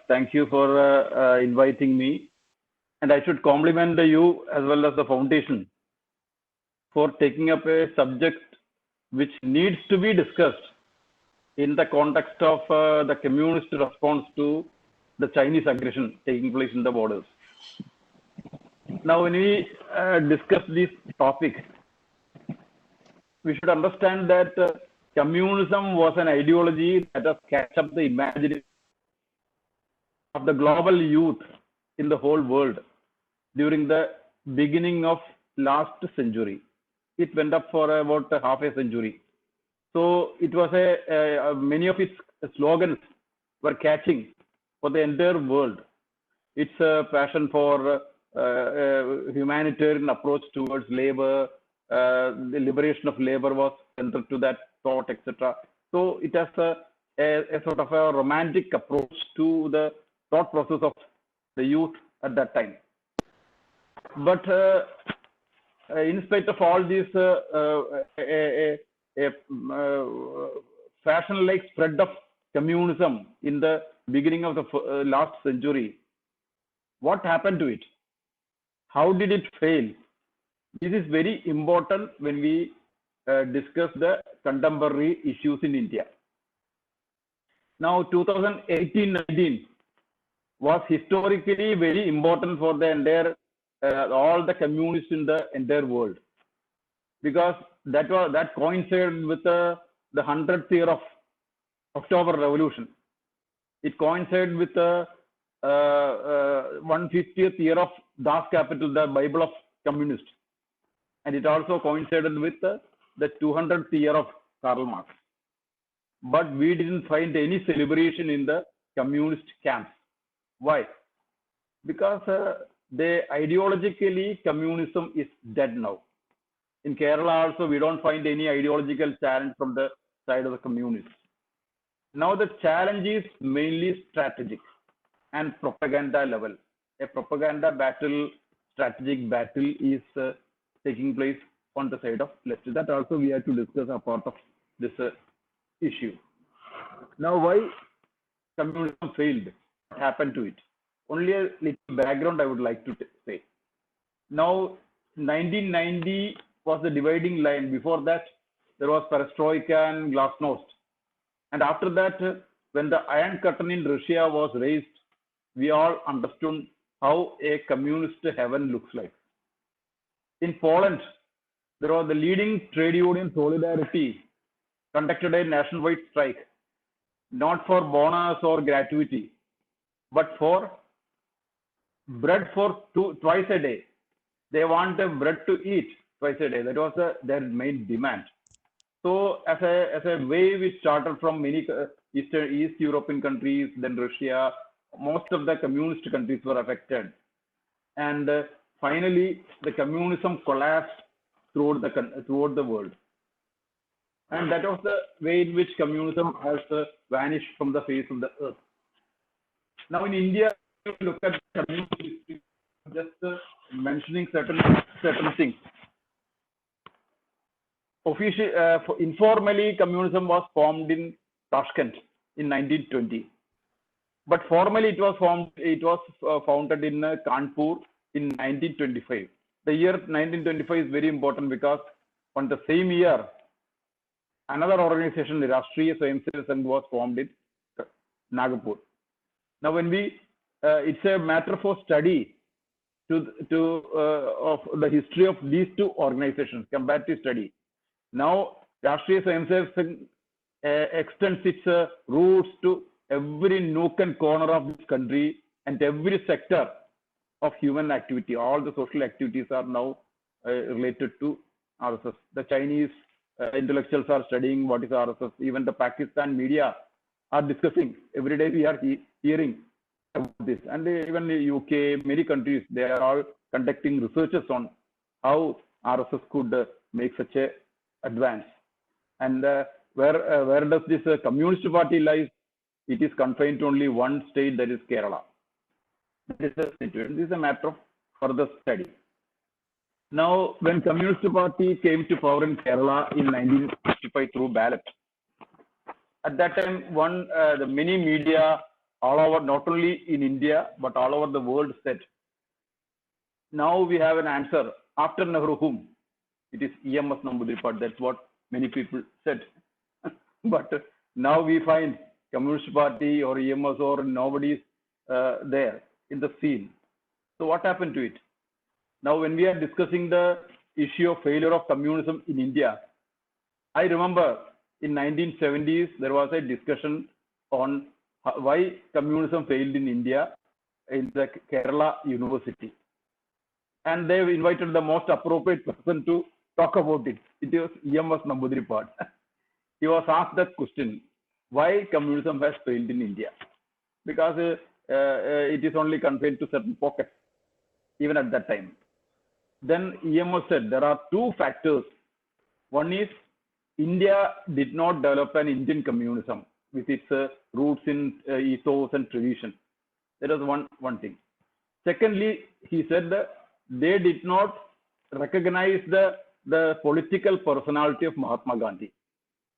Thank you for inviting me. And I should compliment you as well as the foundation for taking up a subject which needs to be discussed in the context of the communist response to the Chinese aggression taking place in the borders. Now, when we discuss this topic, we should understand that communism was an ideology that has catch up the imagination of the global youth in the whole world during the beginning of last century. It went up for about half a century. So it was many of its slogans were catching for the entire world. Its passion for humanitarian approach towards labor, the liberation of labor was central to that thought, etc. So it has a sort of a romantic approach to the thought process of the youth at that time. But in spite of all this fashion-like spread of communism in the beginning of the last century, what happened to it? How did it fail? This is very important when we discuss the contemporary issues in India. Now, 2018-19 was historically very important for the entire all the communists in the entire world, because that coincided with the 100th year of October Revolution. It coincided with the 150th year of Das Kapital, the Bible of Communists, and it also coincided with the 200th year of Karl Marx. But we didn't find any celebration in the communist camps. Why? Because ideologically communism is dead now. In Kerala also, we don't find any ideological challenge from the side of the communists. Now the challenge is mainly strategic and propaganda level. A propaganda battle, strategic battle is taking place on the side of left. That also we have to discuss a part of this issue. Now, why communism failed? What happened to it? Only a little background I would like to say. Now, 1990 was the dividing line. Before that, there was perestroika and glasnost. And after that, when the Iron Curtain in Russia was raised, we all understood how a communist heaven looks like. In Poland, there was the leading trade union Solidarity conducted a nationwide strike, not for bonus or gratuity, but for bread for twice a day. They want bread to eat twice a day. That was their main demand. So as a wave, it started from many East European countries, then Russia. Most of the communist countries were affected. And finally, the communism collapsed throughout the world. And that was the way in which communism has vanished from the face of the earth. Now in India, if you look at communist history, just mentioning certain things. Informally, communism was formed in Tashkent in 1920. But formally, it was founded in Kanpur in 1925. The year 1925 is very important because on the same year, another organization, the Rashtriya Swayamsevak Sangh, was formed in Nagpur. Now, when it's a matter for study of the history of these two organizations, comparative study. Now, Rashtriya Swayamsevak Sangh extends its roots to every nook and corner of this country and every sector of human activity. All the social activities are now related to RSS. The Chinese intellectuals are studying what is RSS. Even the Pakistan media are discussing. Every day we are hearing about this. And even the UK, many countries, they are all conducting researches on how RSS could make such a advance. And where does this communist party lies? It is confined to only one state, that is Kerala. This is a matter of further study. Now, when Communist Party came to power in Kerala in 1965 through ballot, at that time, the many media all over, not only in India, but all over the world said. Now we have an answer. After Nehru, whom? It is EMS Namboodiripad. That's what many people said. But now we find Communist Party or EMS or nobody is there in the scene. So what happened to it? Now when we are discussing the issue of failure of communism in India, I remember in 1970s there was a discussion on why communism failed in India in the Kerala University. And they invited the most appropriate person to talk about it. It was EMS Namboodiripad. He was asked that question, why communism has failed in India? Because it is only confined to certain pockets, even at that time. Then EMS said there are two factors. One is India did not develop an Indian communism with its roots in ethos and tradition. That was one thing. Secondly, he said that they did not recognize the political personality of Mahatma Gandhi,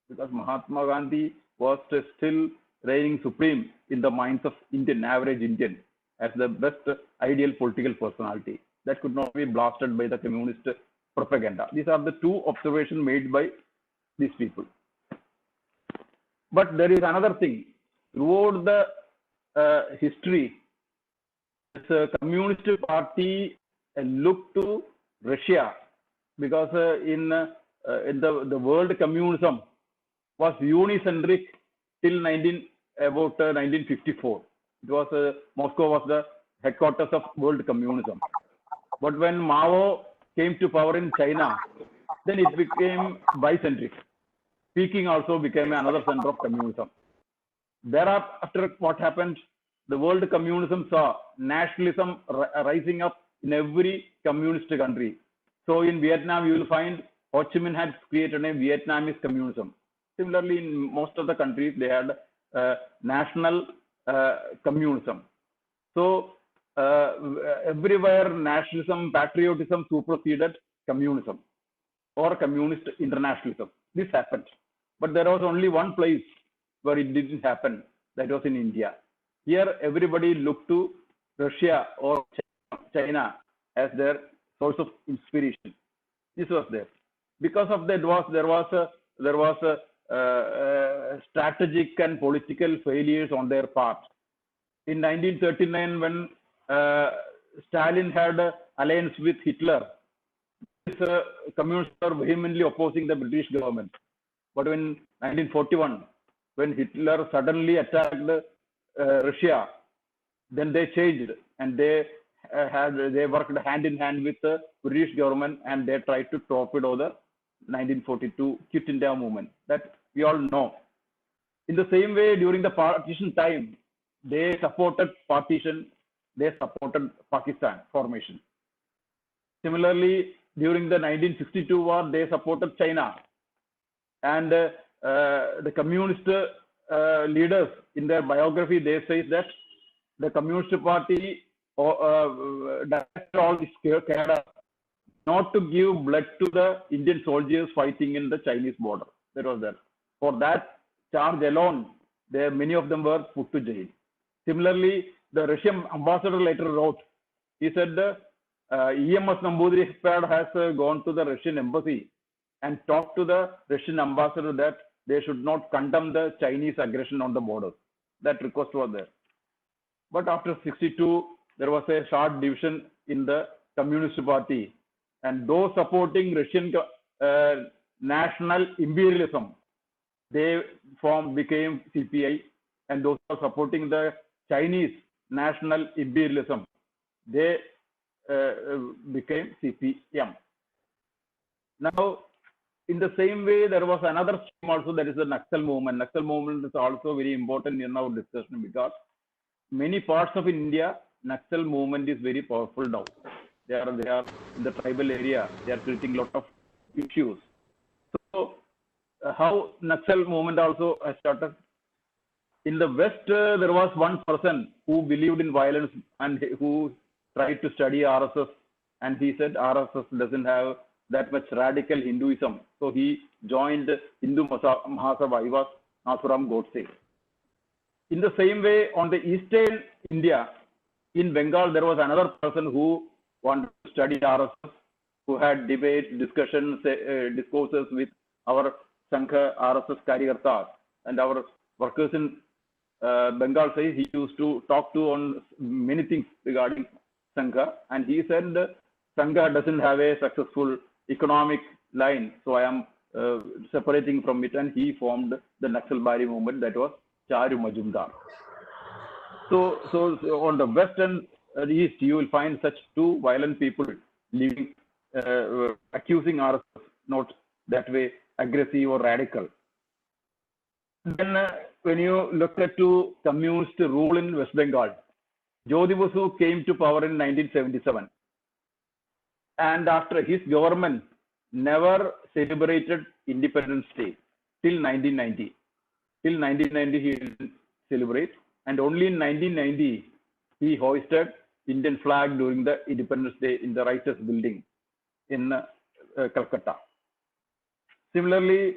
because Mahatma Gandhi was still reigning supreme in the minds of average Indian as the best ideal political personality that could not be blasted by the communist propaganda. These are the two observations made by these people. But there is another thing. Throughout the history, the Communist Party looked to Russia, because in the world communism was unicentric till 1954. It was Moscow was the headquarters of world communism. But when Mao came to power in China, then it became bicentric. Peking also became another center of communism. Thereafter, what happened? The world communism saw nationalism rising up in every communist country. So in Vietnam, you will find Ho Chi Minh had created a Vietnamese communism. Similarly, in most of the countries, they had national communism. So everywhere nationalism, patriotism superseded communism or communist internationalism. This happened. But there was only one place where it didn't happen. That was in India. Here, everybody looked to Russia or China as their source of inspiration. This was there. Because of that, there was a strategic and political failures on their part. In 1939, when Stalin had an alliance with Hitler, communists were vehemently opposing the British government. But in 1941, when Hitler suddenly attacked Russia, then they changed and they worked hand in hand with the British government, and they tried to torpedo the 1942 Quit India movement that we all know. In the same way, during the partition time, they supported partition, they supported Pakistan formation. Similarly, during the 1962 war, they supported China. And the communist leaders, in their biography, they say that the Communist Party directed all this cadre not to give blood to the Indian soldiers fighting in the Chinese border. That was there. For that charge alone, many of them were put to jail. Similarly, the Russian ambassador later wrote, he said EMS Namboodiripad has gone to the Russian embassy and talked to the Russian ambassador that they should not condemn the Chinese aggression on the border. That request was there. But after 62, there was a sharp division in the Communist Party, and those supporting Russian national imperialism, they became CPI, and those who are supporting the Chinese national imperialism, they became CPM. Now, in the same way, there was another stream also, that is the Naxal movement. Naxal movement is also very important in our discussion, because many parts of India, Naxal movement is very powerful now. They are in the tribal area. They are creating a lot of issues. So, how Naxal movement also has started? In the West, there was one person who believed in violence and who tried to study RSS, and he said RSS doesn't have that much radical Hinduism. So he joined Hindu Mahasabha. He was Nathuram Godse. In the same way, on the eastern India, in Bengal, there was another person who wanted to study RSS, who had debates, discussions, discourses with our Sangha RSS Karyakartas and our workers in Bengal. Say he used to talk to on many things regarding Sangha, and he said Sangha doesn't have a successful economic line, so I am separating from it, and he formed the Naxalbari movement, that was Charu Majumdar. So on the west and east, you will find such two violent people living, accusing RSS not that way aggressive or radical. Then when you look at to communist rule in West Bengal, Jyoti Basu came to power in 1977, and after his government never celebrated Independence Day till 1990. Till 1990 he didn't celebrate, and only in 1990 he hoisted Indian flag during the Independence Day in the Writers Building in Calcutta. Similarly,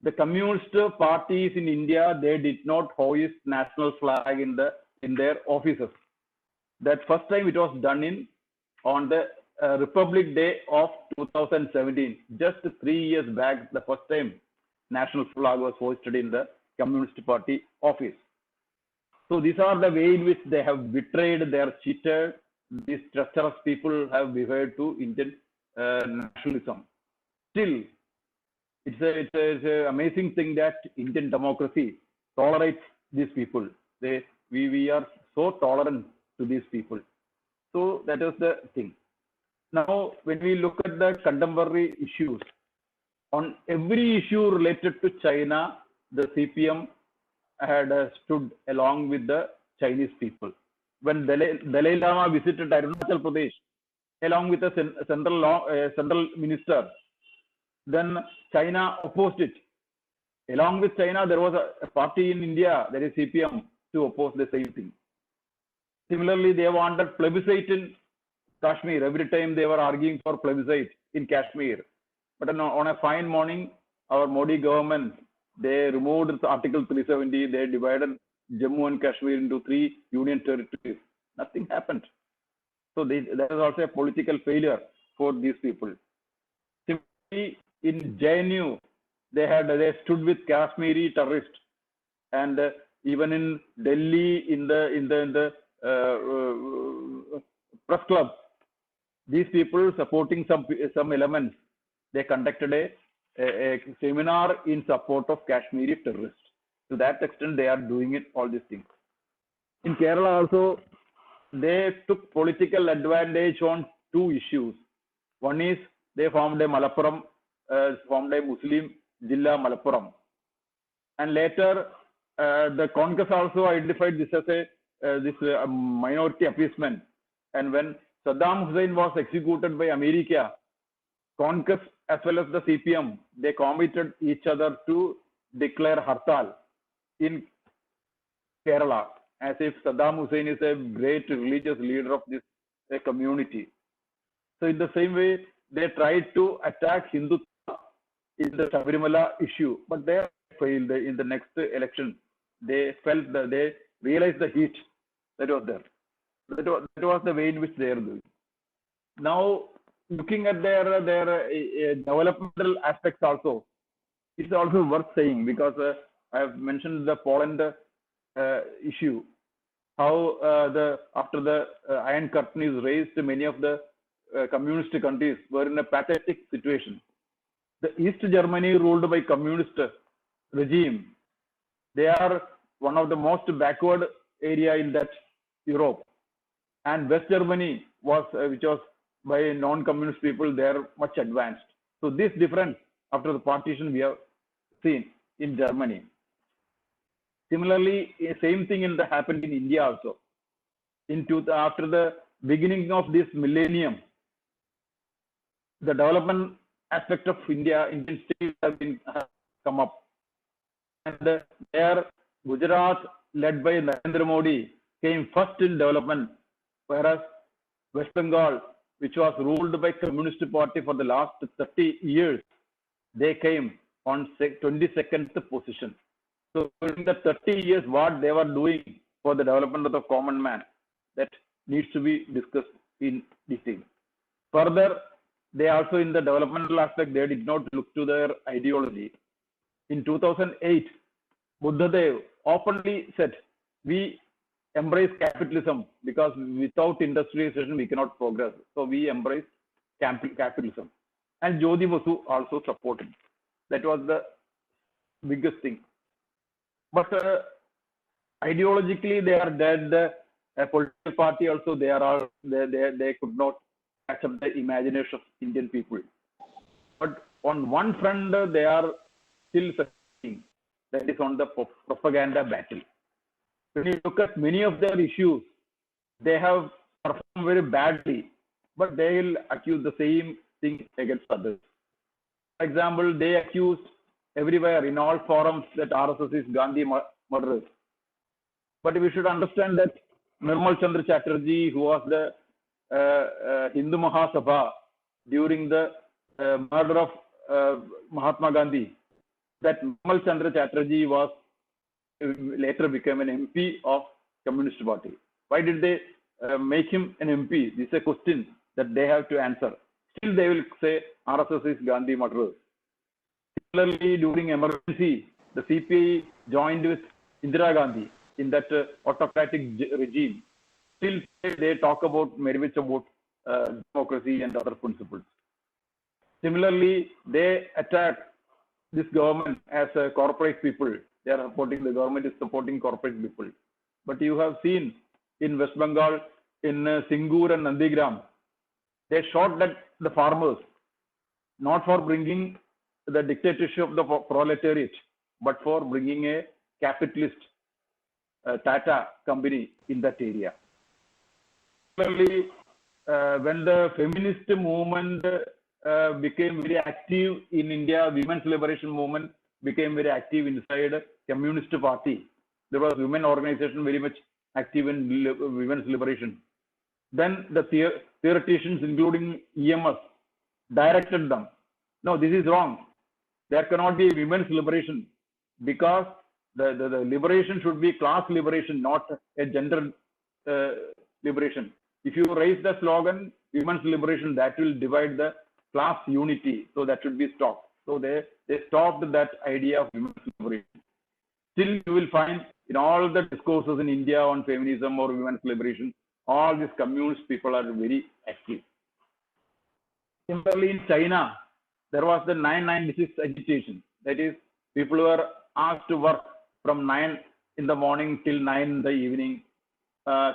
the communist parties in India, they did not hoist national flag in their offices. That first time it was done on the Republic Day of 2017. Just 3 years back, the first time national flag was hoisted in the Communist Party office. So these are the way in which they have betrayed, they are cheated. These treacherous people have behaved to Indian nationalism. Still, it's an amazing thing that Indian democracy tolerates these people. We are so tolerant to these people. So that is the thing. Now, when we look at the contemporary issues, on every issue related to China, the CPM had stood along with the Chinese people. When Dalai Lama visited Arunachal Pradesh, along with the central minister, then China opposed it. Along with China, there was a party in India, that is CPM, to oppose the same thing. Similarly, they wanted plebiscite in Kashmir. Every time they were arguing for plebiscite in Kashmir. But on a fine morning, our Modi government, they removed Article 370. They divided Jammu and Kashmir into 3 union territories. Nothing happened. So that is also a political failure for these people. Similarly, in JNU, they stood with Kashmiri terrorists, and even in Delhi, in the press club, these people supporting some elements, they conducted a seminar in support of Kashmiri terrorists. To that extent, they are doing it, all these things. In Kerala also, they took political advantage on 2 issues. One is they formed a Malappuram, formed a Muslim Jilla Malappuram. And later, the Congress also identified this as a minority appeasement. And when Saddam Hussein was executed by America, Congress as well as the CPM, they committed each other to declare Hartal in Kerala, as if Saddam Hussein is a great religious leader of this community. So in the same way, they tried to attack Hindutva in the Sabarimala issue, but they failed in the next election. They felt that they realized the heat that was there. That was the way in which they are doing. Now, looking at their developmental aspects also, it's also worth saying, because I have mentioned the Poland issue, how after the Iron Curtain is raised, many of the communist countries were in a pathetic situation. The East Germany, ruled by communist regime, they are one of the most backward area in that Europe. And West Germany was, which was by non-communist people, they are much advanced. So this difference after the partition we have seen in Germany. Similarly, same thing happened in India also. After the beginning of this millennium, the development aspect of Indian states have come up. And there, Gujarat, led by Narendra Modi, came first in development, whereas West Bengal, which was ruled by Communist Party for the last 30 years, they came on 22nd position. So during the 30 years, what they were doing for the development of the common man, that needs to be discussed in detail. Further, they also in the developmental aspect, they did not look to their ideology. In 2008, Buddhadev openly said, we embrace capitalism because without industrialization, we cannot progress. So we embrace capitalism. And Jyoti Basu also supported. That was the biggest thing. But ideologically, they are dead. A political party also, they could not catch up the imagination of Indian people. But on one front, they are still succeeding. That is on the propaganda battle. When you look at many of their issues, they have performed very badly, but they will accuse the same thing against others. For example, they accused everywhere in all forums that RSS is Gandhi murderers. But we should understand that Nirmal Chandra Chatterjee, who was the Hindu Mahasabha during the murder of Mahatma Gandhi, that Nirmal Chandra Chatterjee was later became an MP of Communist Party. Why did they make him an MP? This is a question that they have to answer. Still, they will say RSS is Gandhi murderers. Similarly, during emergency, the CPI joined with Indira Gandhi in that autocratic regime. Still, they talk about very much about democracy and other principles. Similarly, they attack this government as a corporate people. They are supporting, the government is supporting corporate people. But you have seen in West Bengal, in Singur and Nandigram, they shot at the farmers, not for bringing the dictatorship of the proletariat, but for bringing a capitalist Tata company in that area. Similarly, when the feminist movement became very active in India, women's liberation movement became very active inside Communist Party. There was women organization very much active in women's liberation. Then the theoreticians, including EMS, directed them. No, this is wrong. There cannot be women's liberation because the liberation should be class liberation, not a gender liberation. If you raise the slogan, women's liberation, that will divide the class unity. So that should be stopped. So they stopped that idea of women's liberation. Still, you will find in all the discourses in India on feminism or women's liberation, all these communist people are very active. Similarly, in China, there was the 996 agitation. That is, people were asked to work from 9 in the morning till 9 in the evening,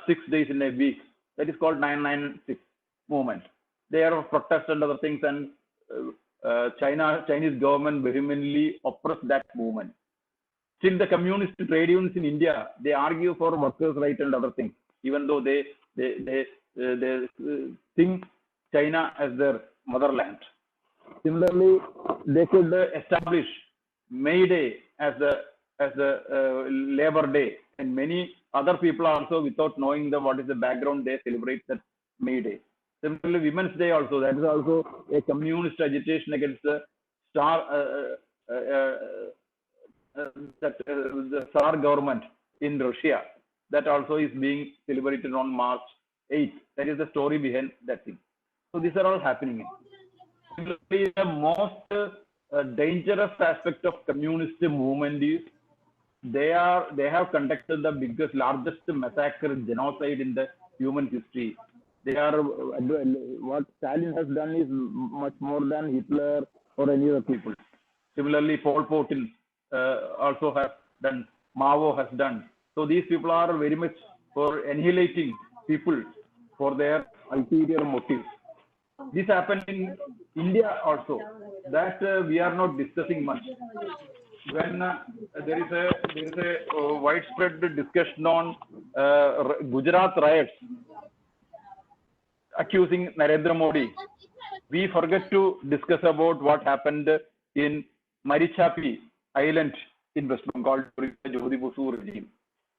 6 days in a week. That is called 996 movement. They are protest and other things, and Chinese government vehemently oppressed that movement. Still, the communist trade unions in India, they argue for workers' rights and other things, even though they think China as their motherland. Similarly, they could establish May Day as a Labor Day, and many other people also, without knowing what is the background, they celebrate that May Day. Similarly, Women's Day also, that is also a communist agitation against the the Tsar government in Russia. That also is being celebrated on March 8th. That is the story behind that thing. So these are all happening. Similarly, the most dangerous aspect of communist movement is they have conducted the largest massacre, genocide in the human history. They are what Stalin has done is much more than Hitler or any other people. Similarly, Pol Pot also has done, Mao has done. So these people are very much for annihilating people for their ulterior motives. This happened in India also. That we are not discussing much. When there is a widespread discussion on Gujarat riots accusing Narendra Modi, we forget to discuss about what happened in Marichapi Island in West Bengal during the Jyoti Basu regime.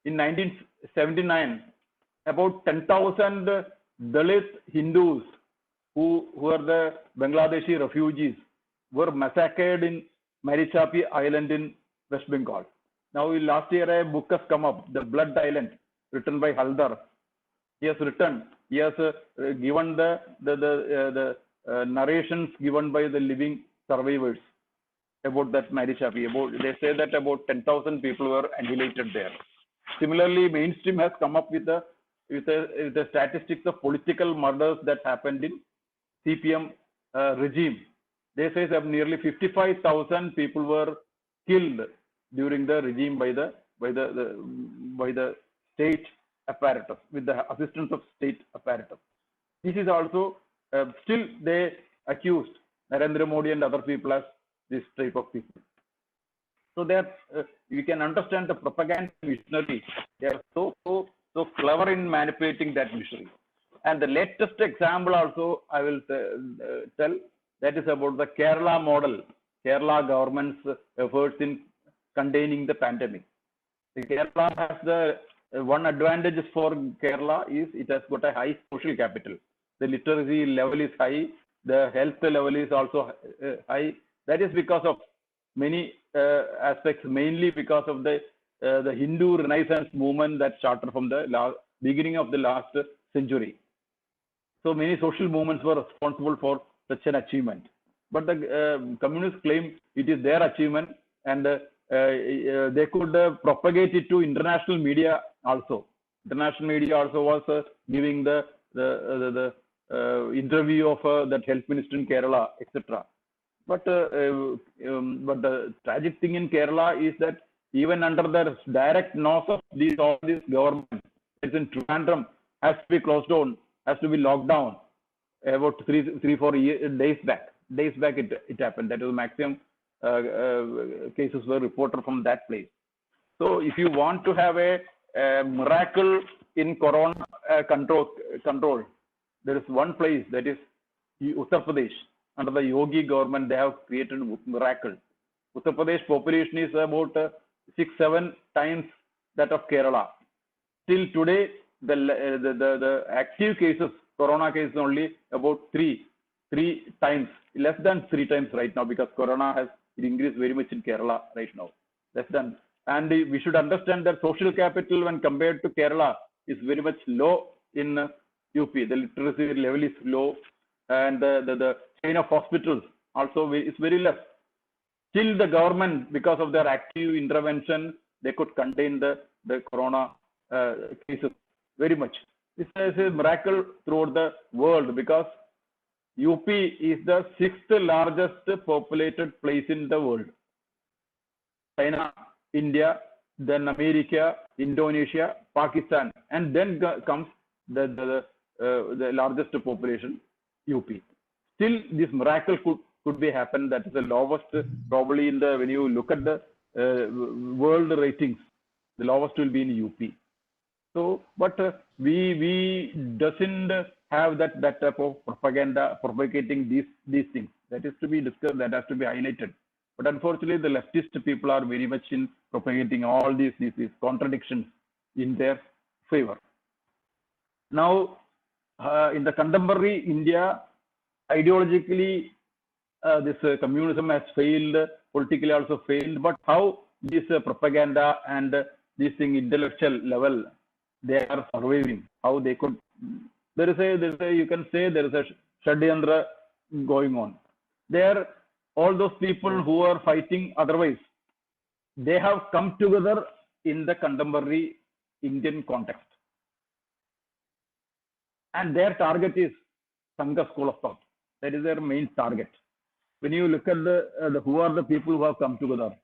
In 1979, about 10,000 Dalit Hindus who were the Bangladeshi refugees were massacred in Marichapi Island in West Bengal. Now, last year a book has come up, The Blood Island, written by Haldar. He has written, he has given the narrations given by the living survivors about that Marishapi. They say that about 10,000 people were annihilated there. Similarly, mainstream has come up with the statistics of political murders that happened in CPM regime. They say that nearly 55,000 people were killed during the regime by the state apparatus, with the assistance of state apparatus. This is also still they accused Narendra Modi and other people as this type of people. So that you can understand the propaganda machinery. They are so clever in manipulating that machinery. And the latest example also I will tell, that is about the Kerala model, Kerala government's efforts in containing the pandemic. The Kerala has the one advantage for Kerala is it has got a high social capital. The literacy level is high, the health level is also high. That is because of many aspects, mainly because of the Hindu Renaissance movement that started from the beginning of the last century. So many social movements were responsible for such an achievement. But the communists claim it is their achievement, and they could propagate it to international media also. International media also was giving the interview of that health minister in Kerala, etc. But the tragic thing in Kerala is that even under the direct nose of all these governments, it's in Trivandrum, has to be closed down, has to be locked down. About 3-4 days back it happened. That is the maximum cases were reported from that place. So if you want to have a miracle in corona control, there is one place, that is Uttar Pradesh. Under the Yogi government, they have created a miracle. Uttar Pradesh population is about 6-7 times that of Kerala. Till today, the active cases, corona cases, only about three times, less than 3 times right now, because corona has increased very much in Kerala right now. Less than, and we should understand that social capital when compared to Kerala is very much low in UP. The literacy level is low, and the chain of hospitals also is very less. Still, the government, because of their active intervention, they could contain the corona cases very much. This is a miracle throughout the world, because UP is the 6th largest populated place in the world. China, India, then America, Indonesia, Pakistan, and then comes the largest population, UP. Still, this miracle could be happen. That is the lowest, probably when you look at the world ratings, the lowest will be in UP. So, but we doesn't have that type of propaganda propagating these things. That is to be discussed. That has to be highlighted. But unfortunately, the leftist people are very much in propagating all these contradictions in their favor. Now, in the contemporary India, ideologically, this communism has failed, politically also failed. But how this propaganda and this thing intellectual level they are surviving? How they could? There is a you can say there is a Shadyandra going on. There, all those people who are fighting otherwise, they have come together in the contemporary Indian context. And their target is Sangha school of thought. That is their main target. When you look at who are the people who have come together,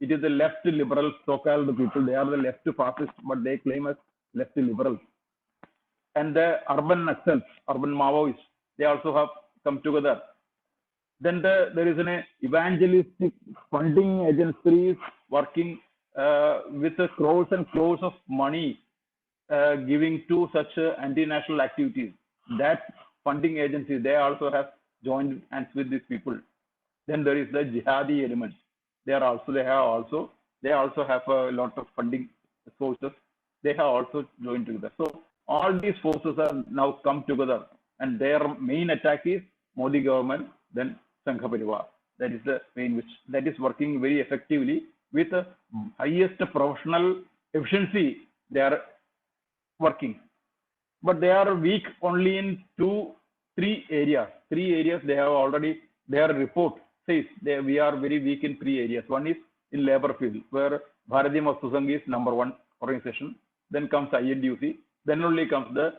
it is the left liberals, so-called people. They are the left fascists, but they claim as left liberals. And the urban Naxals, urban Maoists, they also have come together. Then there is an evangelistic funding agencies working with crores and crores of money giving to such anti-national activities. That funding agency, they also have joined hands with these people. Then there is the jihadi elements. They also have a lot of funding sources. They have also joined together. So all these forces are now come together, and their main attack is Modi government, then Sangha Parivar. That is the main that is working very effectively with highest professional efficiency they are working. But they are weak only in three areas. Three areas they have already, their report says we are very weak in three areas. One is in labor field, where Bharatiya Vastu Sangh is number one organization. Then comes INDUC. Then only comes the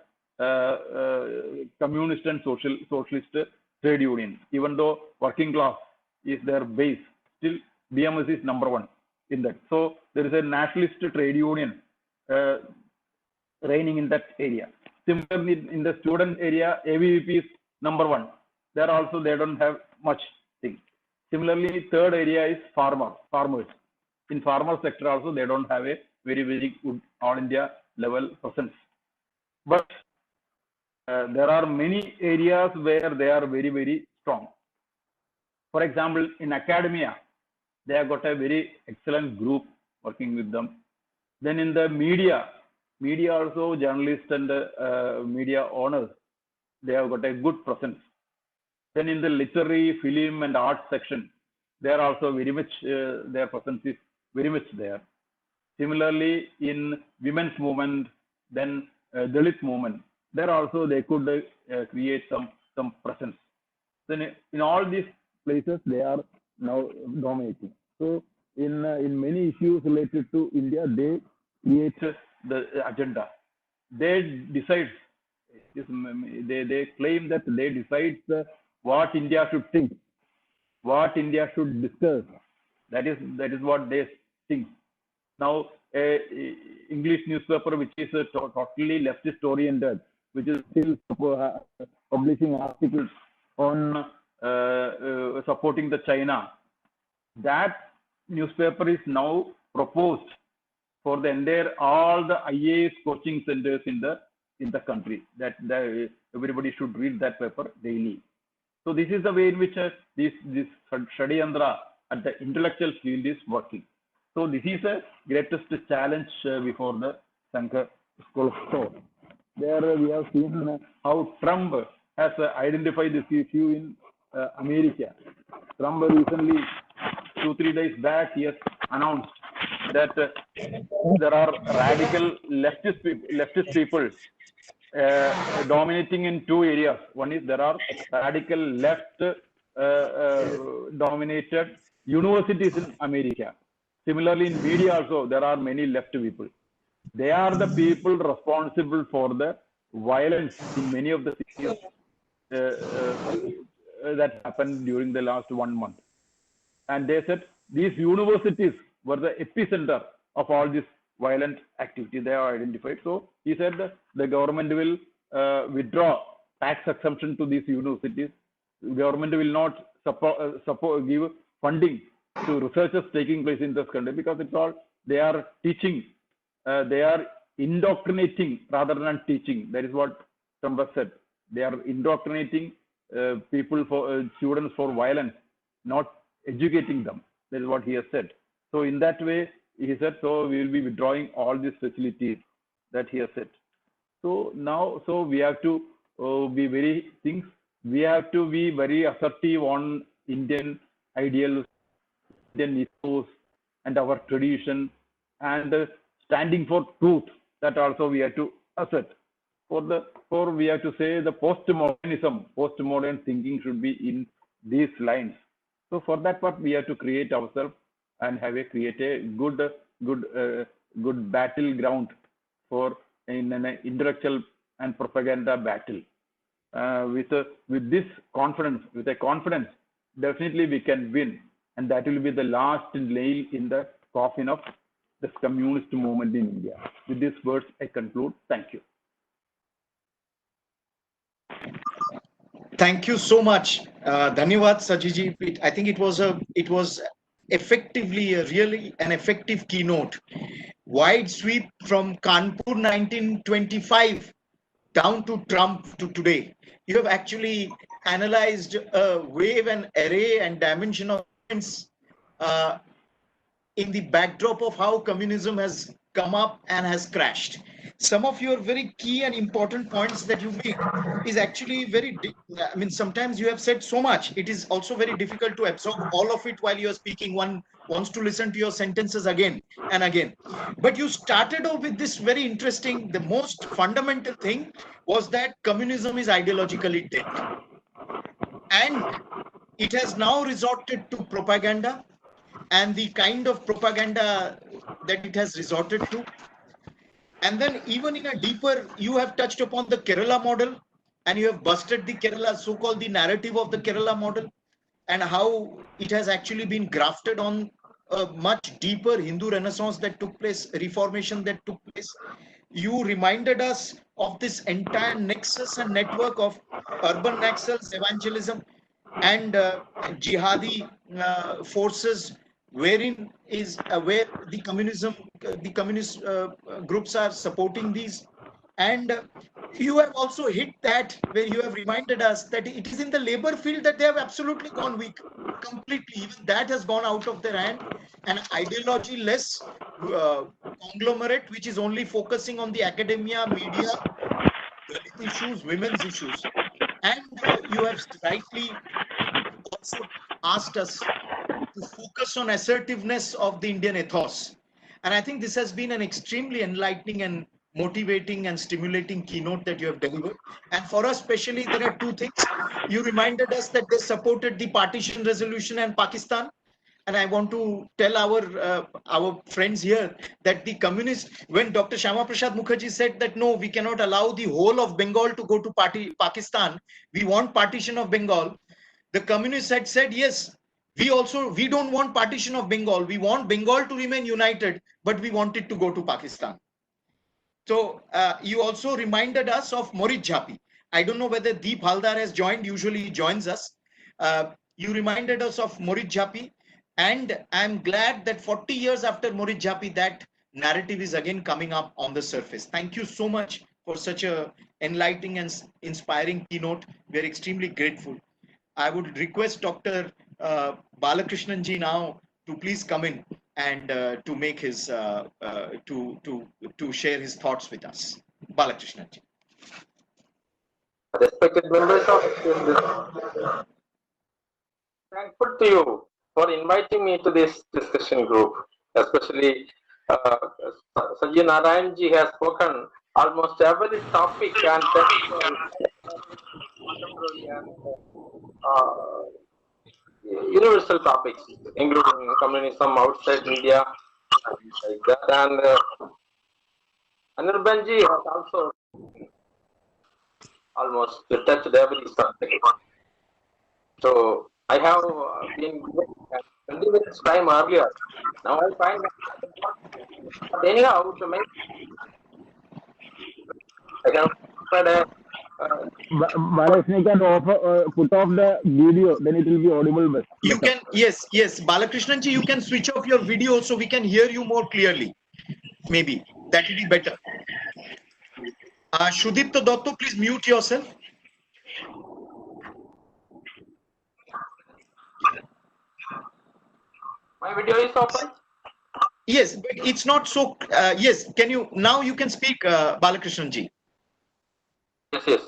communist and socialist trade union. Even though working class is their base, still BMS is number one in that. So there is a nationalist trade union reigning in that area. Similarly, in the student area, AVP is number one. There also they don't have much thing. Similarly, third area is farmers. In farmer sector also they don't have a very good all India level presence. But there are many areas where they are very strong. For example, in academia, they have got a very excellent group working with them. Then in the media also, journalists and media owners, they have got a good presence. Then in the literary, film and art section, they are also very much, their presence is very much there. Similarly, in women's movement, then Dalit movement, there also they could create some presence. Then in all these places, they are now dominating. So in many issues related to India, they create the agenda. They decide. They claim that they decide what India should think, what India should discuss. That is what they think. Now, English newspaper which is totally leftist oriented, which is still publishing articles on supporting the China, that newspaper is now proposed for the entire all the IAS coaching centers in the country, that everybody should read that paper daily. So this is the way in which this Shadiyandra at the intellectual field is working. So this is the greatest challenge before the Sangha School of Thought. There we have seen how Trump has identified this issue in America. Trump recently, 2-3 days back, he has announced that there are radical leftist people dominating in two areas. One is there are radical left dominated universities in America. Similarly, in media also, there are many left people. They are the people responsible for the violence in many of the cities that happened during the last 1 month. And they said these universities were the epicenter of all this violent activity they are identified. So he said that the government will withdraw tax exemption to these universities. The government will not give funding to researchers taking place in this country, because it's all they are teaching, they are indoctrinating rather than teaching. That is what Trump said. They are indoctrinating people for students for violence, not educating them. That is what he has said. So in that way, he said, so we will be withdrawing all these facilities that he has said. So now, so we have to be very things. We have to be very assertive on Indian ideals, Indian ethos, and our tradition, and standing for truth. That also we have to assert. For we have to say the postmodern thinking should be in these lines. So for that part, we have to create ourselves and create a good battleground for in an intellectual and propaganda battle. With this confidence, definitely we can win, and that will be the last nail in the coffin of this communist movement in India. With these words, I conclude. Thank you. Thank you so much. Dhanyavad, Sajiji. I think it was effectively really an effective keynote. Wide sweep from Kanpur 1925 down to Trump to today. You have actually analyzed a wave and array and dimension of events in the backdrop of how communism has come up and has crashed. some of your very key and important points that you make is actually I mean, sometimes you have said so much, it is also very difficult to absorb all of it while you're speaking. One wants to listen to your sentences again and again. But you started off with this very interesting, the most fundamental thing was that communism is ideologically dead. And it has now resorted to propaganda, and the kind of propaganda that it has resorted to. And then even in a deeper, you have touched upon the Kerala model, and you have busted the Kerala, so-called the narrative of the Kerala model, and how it has actually been grafted on a much deeper Hindu renaissance that took place, reformation that took place. You reminded us of this entire nexus and network of urban naxals, evangelism, and jihadi forces, wherein is where the communist groups are supporting these. And you have also hit that, where you have reminded us that it is in the labor field that they have absolutely gone weak completely. Even that has gone out of their hand. An ideology less conglomerate, which is only focusing on the academia, media, Dalit issues, women's issues. And you have rightly also asked us to focus on assertiveness of the Indian ethos. And I think this has been an extremely enlightening and motivating and stimulating keynote that you have delivered. And for us, especially, there are two things. You reminded us that they supported the partition resolution and Pakistan. And I want to tell our friends here that the communists, when Dr. Shama Prasad Mukherjee said that no, we cannot allow the whole of Bengal to go to Pakistan, we want partition of Bengal. The communists had said, yes, we don't want partition of Bengal. We want Bengal to remain united, but we want it to go to Pakistan. So you also reminded us of Morit Jhapi. I don't know whether Deep Haldar has joined. Usually he joins us. You reminded us of Morit Jhapi, and I'm glad that 40 years after Morit Jhapi, that narrative is again coming up on the surface. Thank you so much for such a enlightening and inspiring keynote. We're extremely grateful. I would request Dr. Balakrishnan ji now to please come in and to make his to share his thoughts with us. Balakrishnan ji. Respected members of this, thankful to you for inviting me to this discussion group, especially Sanjay Narayan ji has spoken almost every topic and universal topics, including communism outside India, like that. And Anirban ji has also almost touched every subject. So I have been given 20 minutes time earlier. Now I find that, but anyhow, to make I have prepared Balakrishnan can put off the video, then it will be audible better. You can, yes, Balakrishnan ji, you can switch off your video so we can hear you more clearly. Maybe that will be better. Shudipta Dotto, please mute yourself. my video is open. Yes, but it's not so. Yes, can you now? You can speak, Balakrishnan ji. Yes.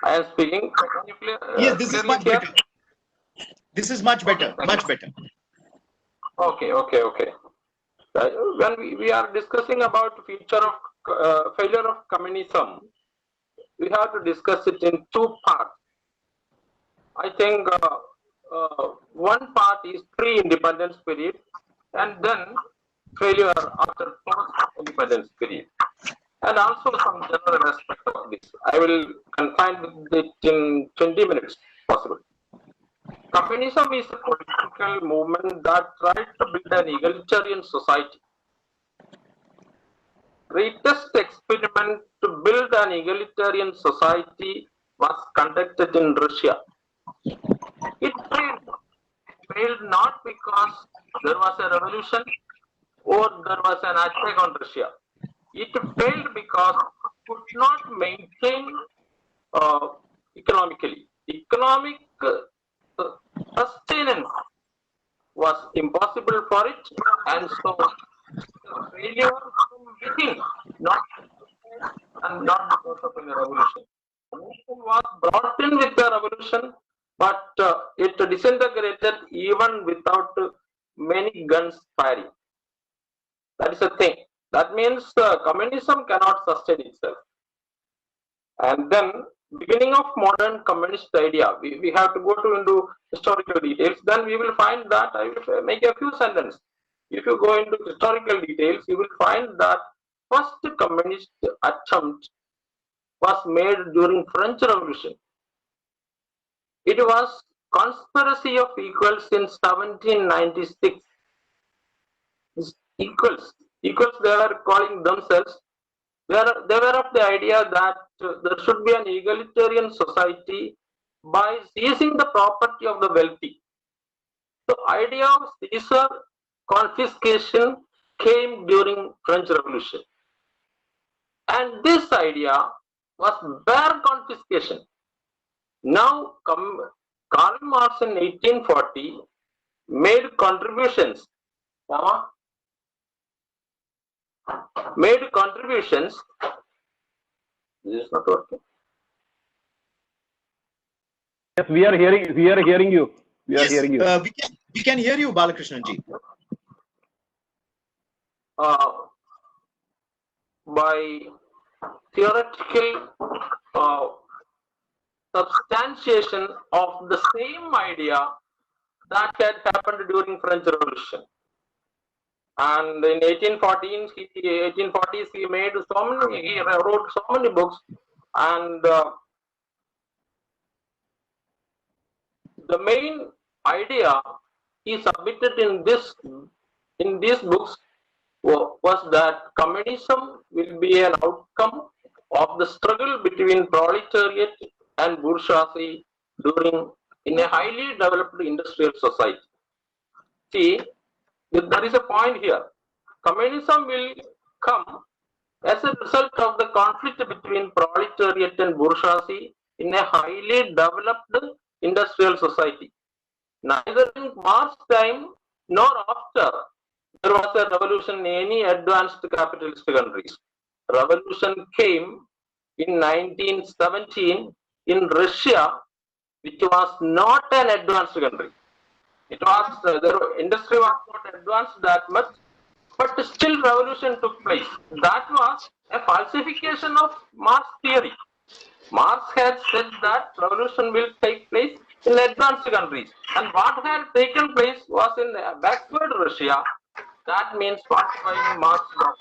I am speaking. Yes, this is much better. This is much better. Much better. Okay. When we are discussing about future of failure of communism, we have to discuss it in two parts. I think one part is pre-independence period, and then failure after post-independence period, and also some general aspect of this. I will confine with it in 20 minutes, possible. Communism is a political movement that tried to build an egalitarian society. Greatest experiment to build an egalitarian society was conducted in Russia. It failed not because there was a revolution or there was an attack on Russia. It failed because it could not maintain economically. Economic sustenance was impossible for it, and so failure from within, not and not because of any revolution. Communism was brought in with the revolution, but it disintegrated even without many guns firing. That is the thing. That means communism cannot sustain itself. And then, beginning of modern communist idea, we have to go into historical details. Then we will find that, I will make a few sentences. If you go into historical details, you will find that first communist attempt was made during French Revolution. It was conspiracy of equals in 1796. Equals, they were calling themselves. They were of the idea that there should be an egalitarian society by seizing the property of the wealthy. The idea of Caesar confiscation came during French Revolution. And this idea was bare confiscation. Now, Karl Marx in 1840 made contributions. This is not working. Yes, we are hearing you. We are hearing you. We can hear you, Balakrishnan ji. By theoretical substantiation of the same idea that had happened during French Revolution. And in 1840s, he made he wrote so many books, and the main idea he submitted in these books was that communism will be an outcome of the struggle between proletariat and bourgeoisie in a highly developed industrial society. See, there is a point here. Communism will come as a result of the conflict between proletariat and bourgeoisie in a highly developed industrial society. Neither in Marx's time nor after there was a revolution in any advanced capitalist countries. Revolution came in 1917 in Russia, which was not an advanced country. It was the industry was not advanced that much, but still revolution took place. That was a falsification of Marx theory. Marx had said that revolution will take place in advanced countries, and what had taken place was in backward Russia. That means falsifying Marx law.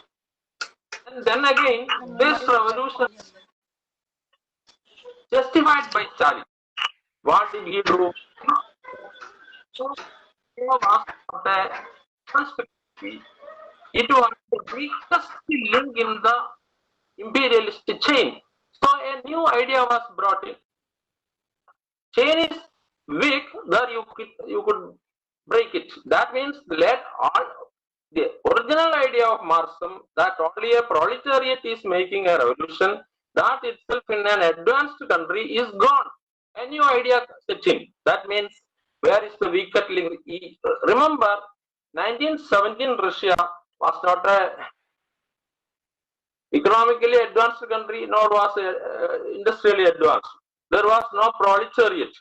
And then again, this revolution justified by Stalin. What did he do? It was the weakest link in the imperialist chain. So a new idea was brought in. Chain is weak, there you could break it. That means let all the original idea of Marxism that only a proletariat is making a revolution, that itself in an advanced country is gone. A new idea sets in. That means where is the weaker link? Remember, 1917 Russia was not a economically advanced country, nor was industrially advanced. There was no proletariat.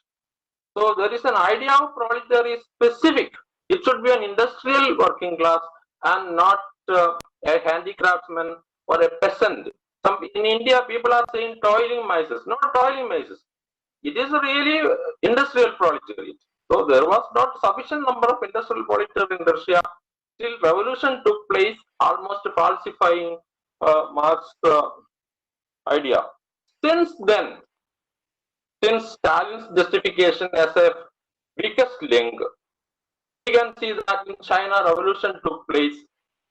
So there is an idea of proletariat specific. It should be an industrial working class and not a handicraftsman or a peasant. In India, people are saying toiling masses, not toiling masses. It is really industrial proletariat. So there was not sufficient number of industrial proletariat in Russia. Till revolution took place, almost falsifying Marx's idea. Since then, since Stalin's justification as a weakest link, we can see that in China revolution took place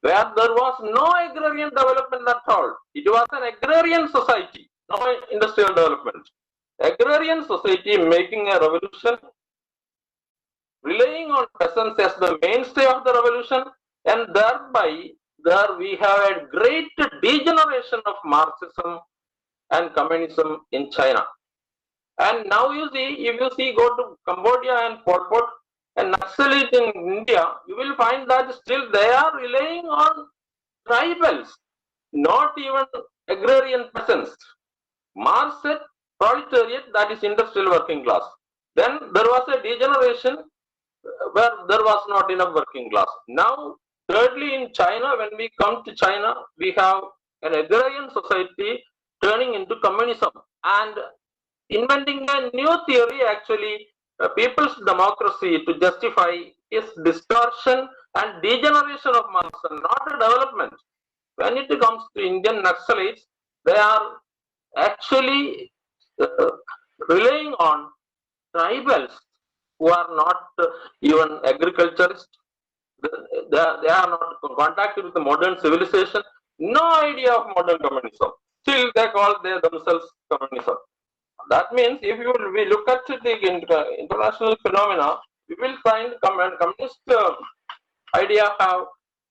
where there was no agrarian development at all. It was an agrarian society, no industrial development. Agrarian society making a revolution, relying on peasants as the mainstay of the revolution, and thereby there we have a great degeneration of Marxism and communism in China. And now you see, if you see, go to Cambodia and Pol Pot and Naxalite in India, you will find that still they are relying on tribals. not even agrarian peasants. Marx said proletariat, that is industrial working class. Then there was a degeneration where there was not enough working class. Now, thirdly, in China, when we come to China, we have an agrarian society turning into communism and inventing a new theory, actually, people's democracy, to justify its distortion and degeneration of Marxism, not a development. When it comes to Indian Naxalites, they are actually relying on tribals who are not even agriculturists. They are not contacted with the modern civilization. No idea of modern communism. Still, they call themselves communism. That means if we look at the international phenomena, we will find communist idea have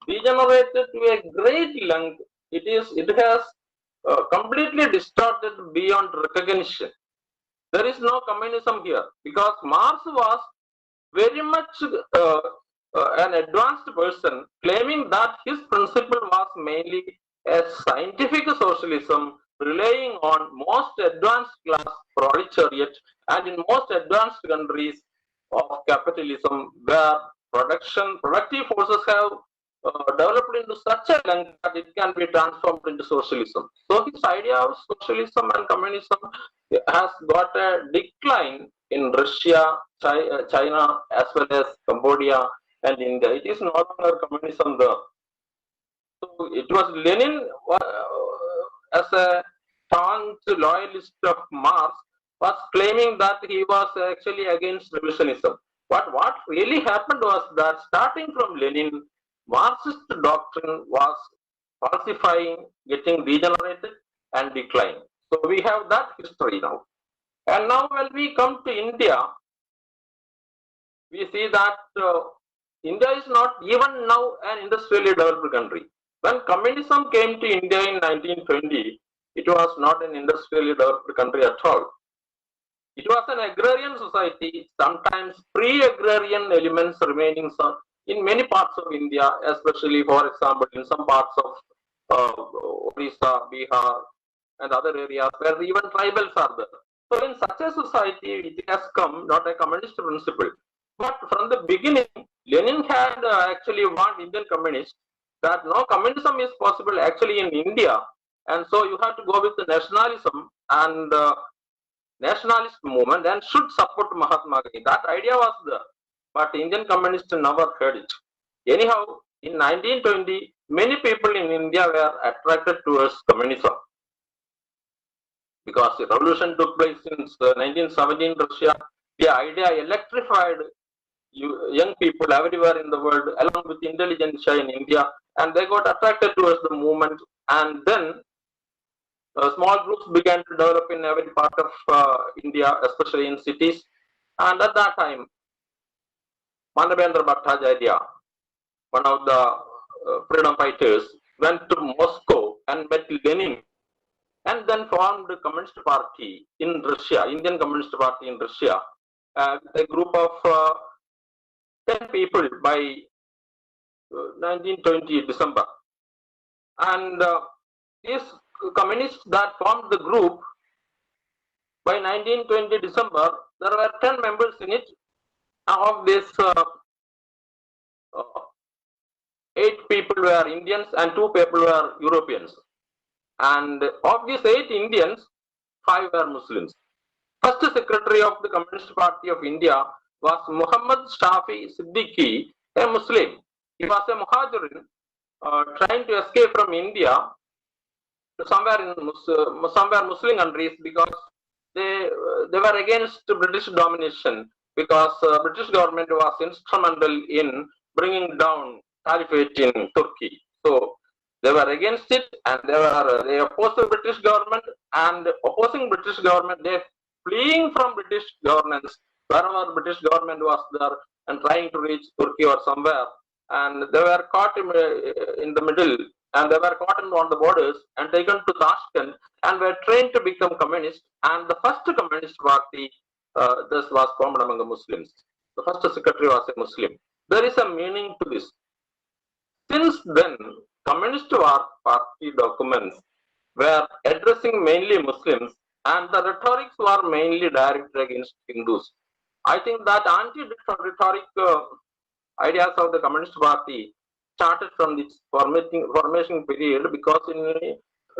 degenerated to a great length. It has completely distorted beyond recognition. There is no communism here because Marx was very much an advanced person, claiming that his principle was mainly a scientific socialism relying on most advanced class proletariat, and in most advanced countries of capitalism where productive forces have developed into such a length that it can be transformed into socialism. So his idea of socialism and communism has got a decline in Russia, China, as well as Cambodia and India. It is no longer communism there. So it was Lenin, as a staunch loyalist of Marx, was claiming that he was actually against revisionism. But what really happened was that starting from Lenin, Marxist doctrine was falsifying, getting degenerated and declining. So we have that history now. And now when we come to India, we see that India is not even now an industrially developed country. When communism came to India in 1920, it was not an industrially developed country at all. It was an agrarian society, sometimes pre-agrarian elements remaining in many parts of India, especially, for example, in some parts of Orissa, Bihar, and other areas where even tribals are there. So in such a society, it has come not a communist principle. But from the beginning, Lenin had actually warned Indian communists that no communism is possible actually in India. And so you have to go with the nationalism and nationalist movement and should support Mahatma Gandhi. That idea was there. But Indian communists never heard it. Anyhow, in 1920, many people in India were attracted towards communism. Because the revolution took place in 1917 Russia, the idea electrified young people everywhere in the world, along with intelligentsia in India, and they got attracted towards the movement. And then small groups began to develop in every part of India, especially in cities. And at that time, Manabendra Bhattacharya, one of the freedom fighters, went to Moscow and met Lenin, and then formed the Communist Party in Russia, Indian Communist Party in Russia, a group of 10 people by 1920 December. And these communists that formed the group, by 1920 December, there were 10 members in it. Of this, 8 people were Indians and 2 people were Europeans. And of these 8 Indians, 5 were Muslims. First secretary of the Communist Party of India was Muhammad Shafi Siddiqui, a Muslim. He was a Muhajirin trying to escape from India to somewhere Muslim countries because they were against British domination, because British government was instrumental in bringing down caliphate in Turkey. So they were against it, and they opposed the British government, and opposing British government, they fleeing from British governance wherever British government was there and trying to reach Turkey or somewhere, and they were caught in the middle, and they were caught on the borders and taken to Tashkent and were trained to become communist. And the first communist party this was formed among the Muslims. The first secretary was a Muslim. There is a meaning to this. Since then, Communist Party documents were addressing mainly Muslims, and the rhetorics were mainly directed against Hindus. I think that anti-rhetoric ideas of the Communist Party started from this formation period, because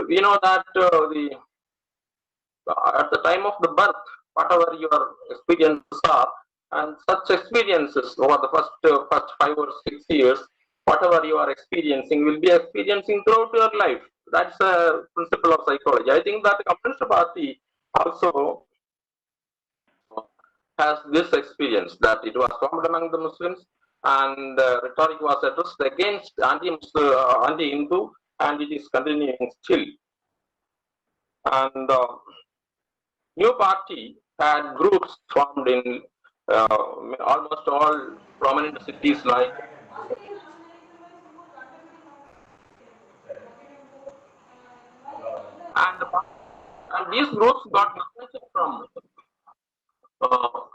we know that at the time of the birth, whatever your experiences are, and such experiences over the first 5 or 6 years, whatever you are experiencing will be experiencing throughout your life. That's a principle of psychology. I think that the Communist Party also has this experience, that it was formed among the Muslims, and rhetoric was addressed against anti-Hindu, and it is continuing still. And new party had groups formed in almost all prominent cities like, and these groups got nothing from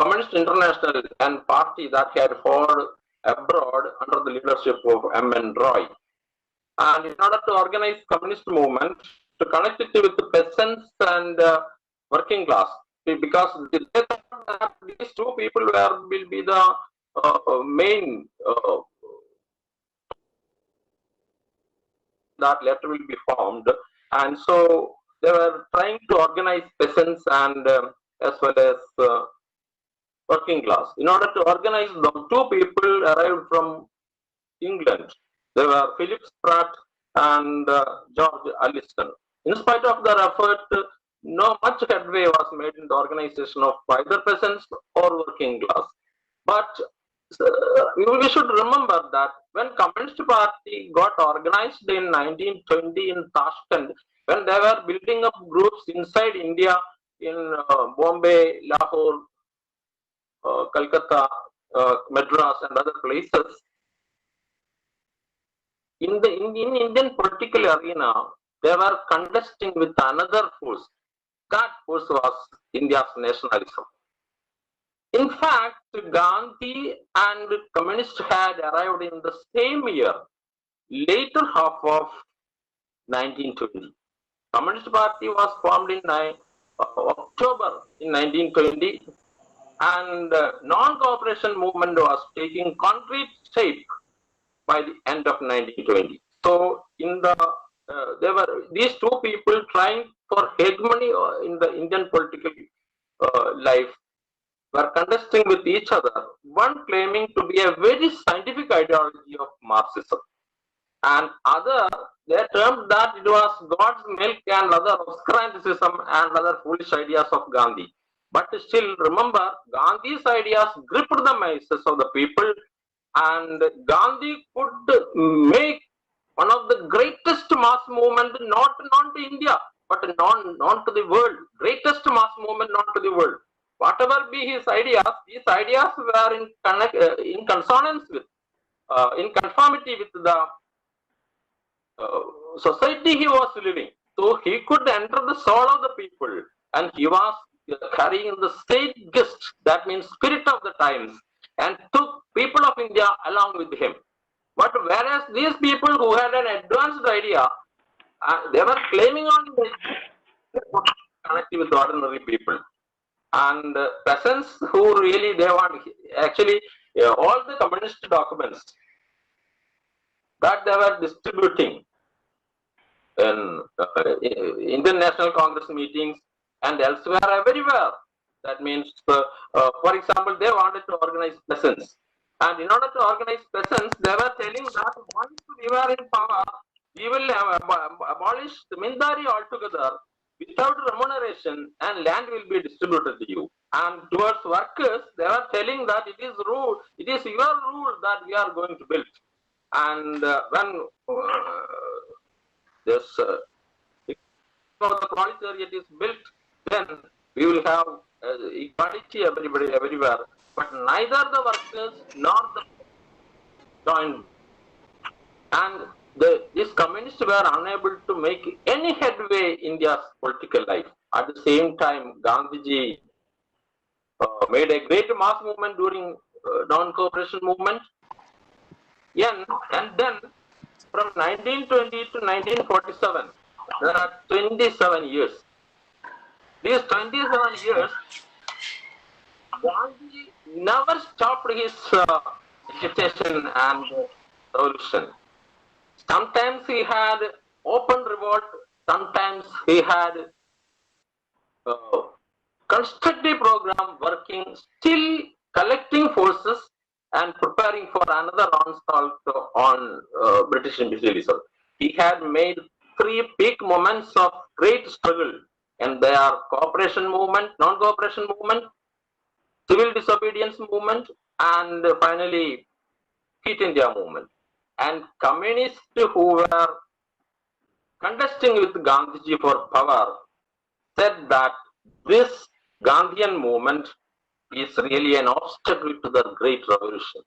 Communist International and party that had formed abroad under the leadership of M.N. Roy. And in order to organize communist movement, to connect it with the peasants and working class, because they thought that these two people will be the main that later will be formed, and so they were trying to organize peasants and as well as working class. In order to organize them, two people arrived from England. They were Philip Spratt and George Allison. In spite of their effort, no much headway was made in the organization of either peasants or working class. But we should remember that when Communist Party got organized in 1920 in Tashkent, when they were building up groups inside India in Bombay, Lahore, Calcutta, Madras, and other places, in Indian political arena, they were contesting with another force. That force was India's nationalism. In fact, Gandhi and communists had arrived in the same year, later half of 1920. Communist Party was formed in October in 1920, and non-cooperation movement was taking concrete shape by the end of 1920. So in the there were these two people trying for hegemony in the Indian political life, were contesting with each other, one claiming to be a very scientific ideology of Marxism, and other, they termed that it was God's milk and other obscurantism and other foolish ideas of Gandhi. But still, remember, Gandhi's ideas gripped the masses of the people, and Gandhi could make one of the greatest mass movement, not to India, but non to the world. Greatest mass movement, not to the world. Whatever be his ideas, these ideas were in consonance with, in conformity with the society he was living. So he could enter the soul of the people, and he was carrying the zeitgeist, that means spirit of the times, and took people of India along with him. But whereas these people who had an advanced idea, they were claiming on connecting with ordinary people. And peasants who really they want, actually all the communist documents that they were distributing in Indian National Congress meetings and elsewhere, everywhere. That means, for example, they wanted to organize peasants. And in order to organize peasants, they were telling that once we were in power, we will abolish the Mindari altogether without remuneration, and land will be distributed to you. And towards workers, they were telling that it is your rule that we are going to build. And when this the proletariat is built, then we will have equality everywhere. But neither the workers nor the joined. And these communists were unable to make any headway in India's political life. At the same time, Gandhiji made a great mass movement during non-cooperation movement. And then from 1920 to 1947, there are 27 years. These 27 years, Gandhi never stopped his agitation and revolution. Sometimes he had open revolt, sometimes he had constructive program working, still collecting forces and preparing for another onslaught on British imperialism. He had made three peak moments of great struggle, and they are cooperation movement, non-cooperation movement, civil disobedience movement, and finally Quit India movement. And communists who were contesting with Gandhiji for power said that this Gandhian movement is really an obstacle to the great revolution.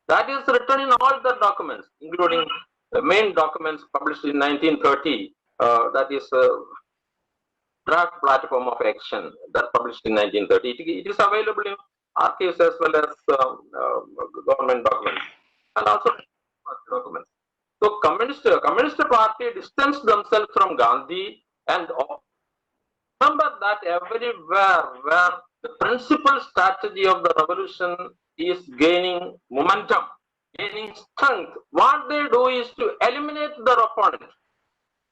That is written in all the documents, including the main documents published in 1930, that is draft platform of action that published in 1930. It is available in archives as well as government documents and also documents. So Communist Party distanced themselves from Gandhi, and remember that everywhere where the principal strategy of the revolution is gaining momentum, gaining strength, what they do is to eliminate their opponent.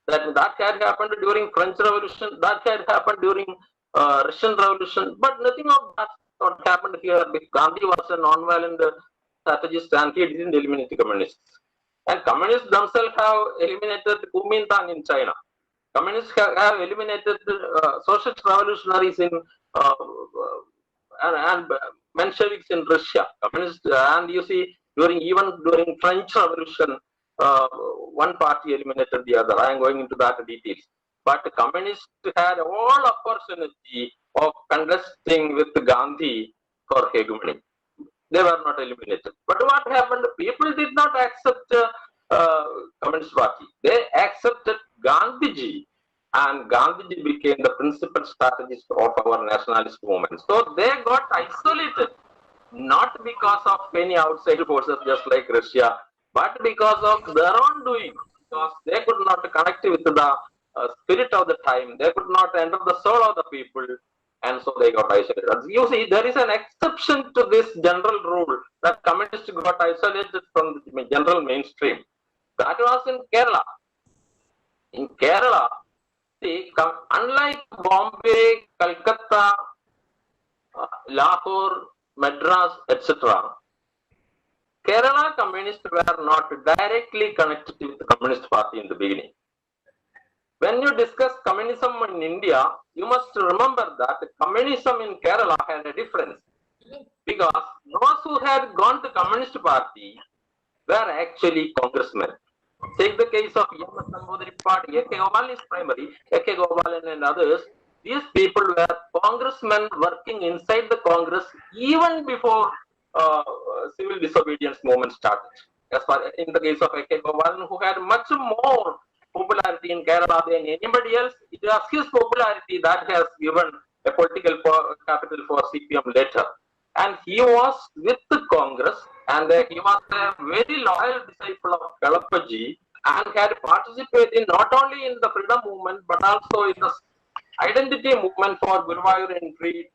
That had happened during French Revolution, that had happened during Russian Revolution, but nothing of that what happened here. Gandhi was a non-violent strategist and he didn't eliminate the communists. And communists themselves have eliminated Kuomintang in China. Communists have eliminated socialist revolutionaries in and Mensheviks in Russia. Communists, and you see, even during French Revolution, one party eliminated the other. I am going into that details. But the communists had all opportunity of contesting with Gandhi for hegemony. They were not eliminated. But what happened? People did not accept Communist Party. They accepted Gandhiji, and Gandhiji became the principal strategist of our nationalist movement. So they got isolated, not because of any outside forces just like Russia, but because of their own doing, because they could not connect with the spirit of the time, they could not enter the soul of the people, and so they got isolated. You see, there is an exception to this general rule that communists got isolated from the general mainstream. That was in Kerala. In Kerala, see, unlike Bombay, Calcutta, Lahore, Madras, etc., Kerala communists were not directly connected with the Communist Party in the beginning. When you discuss communism in India, you must remember that communism in Kerala had a difference, because those who had gone to Communist Party were actually congressmen. Take the case of M.S. Namboodiripad, A.K. Gopalan is primary, A.K. Gopalan and others. These people were congressmen working inside the Congress even before civil disobedience movement started. As far in the case of A.K. Gopalan, who had much more popularity in Kerala than anybody else, it was his popularity that has given a political capital for CPM later. And he was with the Congress, and he was a very loyal disciple of Kalappaji, and had participated not only in the freedom movement but also in the identity movement for Guruvayur entry,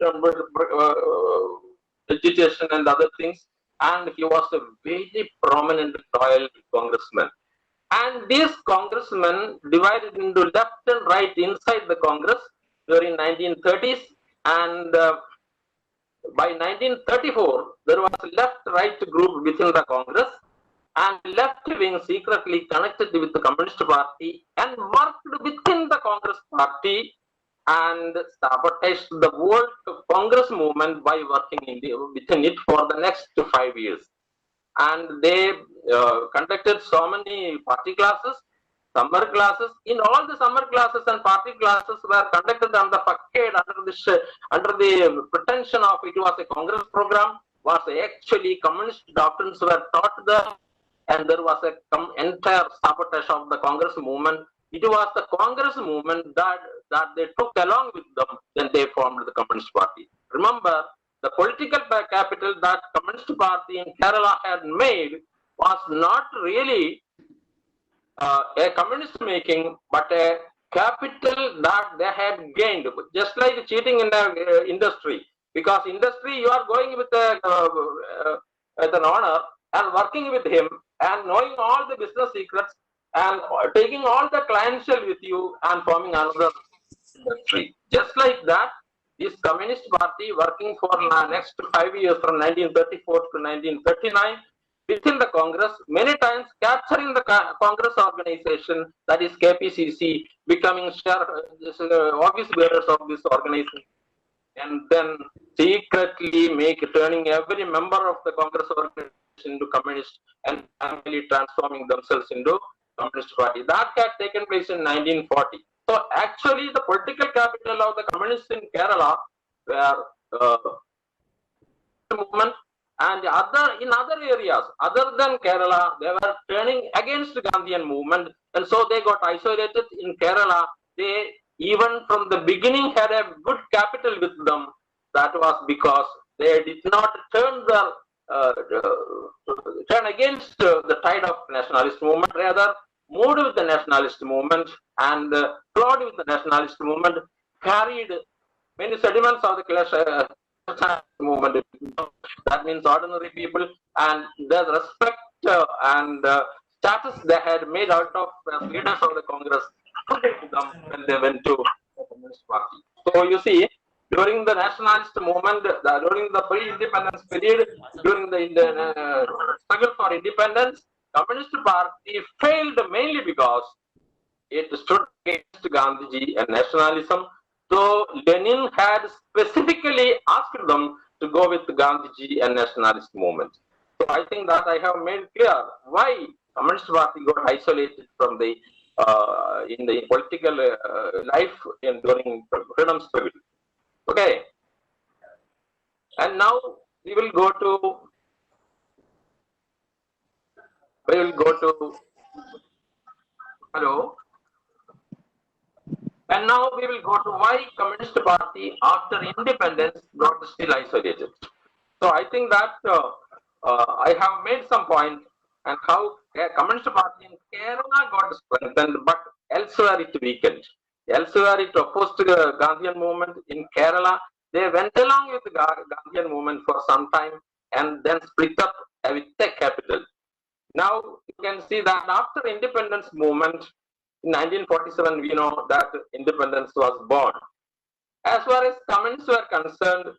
education and other things. And he was a very prominent loyal congressman. And these congressmen divided into left and right inside the Congress during 1930s, and by 1934, there was a left-right group within the Congress, and left wing secretly connected with the Communist Party and worked within the Congress Party and sabotaged the whole Congress movement by working within it for the next 5 years. And they conducted so many party classes, summer classes. In all the summer classes and party classes were conducted under facade, under the pretension of it was a Congress program, was actually communist doctrines were taught there, and there was a entire sabotage of the Congress movement. It was the Congress movement that they took along with them, then they formed the Communist Party. Remember, the political capital that Communist Party in Kerala had made was not really a communist making, but a capital that they had gained, just like cheating in the industry. Because industry, you are going with an owner and working with him and knowing all the business secrets and taking all the clientele with you and forming another industry. Just like that, this Communist Party working for next 5 years from 1934 to 1939 within the Congress, many times capturing the Congress organization, that is KPCC, becoming office bearers of this organization, and then secretly turning every member of the Congress organization into communist and finally transforming themselves into Communist Party. That had taken place in 1940. So actually, the political capital of the communists in Kerala were movement, and in other areas other than Kerala, they were turning against the Gandhian movement, and so they got isolated in Kerala. They even from the beginning had a good capital with them. That was because they did not turn against the tide of nationalist movement, rather moved with the nationalist movement and flowed with the nationalist movement, carried many sediments of the movement. That means ordinary people, and the respect and status they had made out of leaders of the Congress when they went to the Communist Party. So you see, during the nationalist movement, during the pre-independence period, during the struggle for independence, Communist Party failed mainly because it stood against Gandhiji and nationalism. So Lenin had specifically asked them to go with Gandhiji and nationalist movement. So I think that I have made clear why Communist Party got isolated from the in the political life during freedom struggle. Okay, and now we will go to hello. And now we will go to why Communist Party after independence got still isolated. So I think that I have made some point and how Communist Party in Kerala got strengthened, but elsewhere it weakened. Elsewhere it opposed the Gandhian movement. In Kerala, they went along with the Gandhian movement for some time and then split up with the capital. Now you can see that after independence movement, in 1947, we know that independence was born. As far as communists were concerned,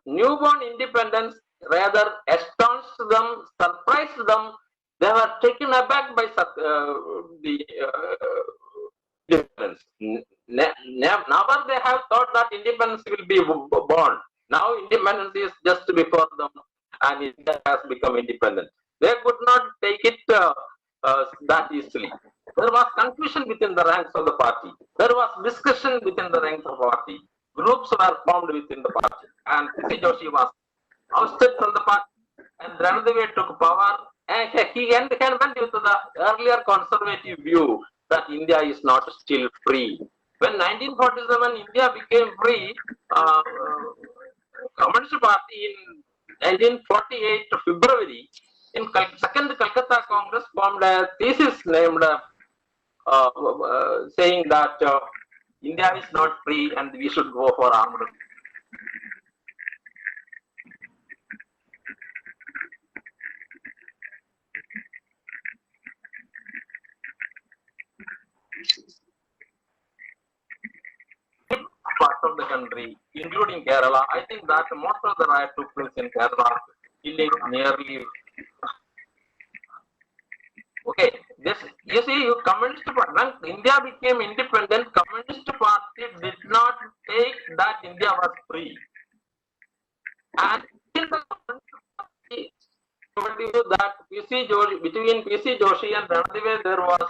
newborn independence rather astonished them, surprised them. They were taken aback by the independence. Never they have thought that independence will be born. Now independence is just before them, and India has become independent. They could not take it that easily. There was confusion within the ranks of the party. There was discussion within the ranks of the party. Groups were formed within the party, and P.C. Joshi was ousted from the party, and Ranadive took power, and he went with the earlier conservative view that India is not still free. When 1947 India became free, Communist Party in 1948 February, in second Calcutta Congress formed a thesis named saying that India is not free and we should go for armed. Part of the country, including Kerala, I think that most of the riot took place in Kerala, killing nearly. Okay, this you see, Communist Party, when India became independent, Communist Party did not take that India was free, and in the Party, told you that between P.C. Joshi and Ranadive there was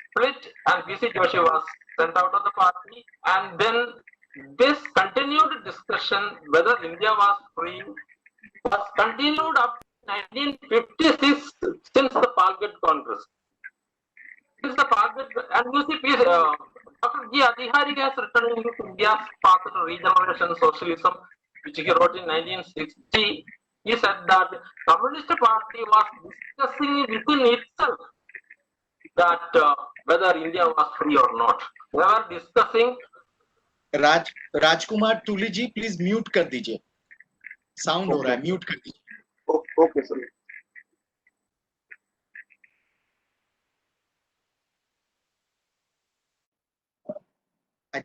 split, and P.C. Joshi was sent out of the party, and then this continued discussion whether India was free was continued up to 1956 since the Palghat Congress. Since the Palghat, and you see, Dr. G. Adhikari has written in India's Path to Regeneration Socialism, which he wrote in 1960. he said that Communist Party was discussing within itself that whether India was free or not. They were discussing. Rajkumar Tuli ji please mute कर दीजिए, sound हो रहा है, mute कर दीजिए. Okay, sir. I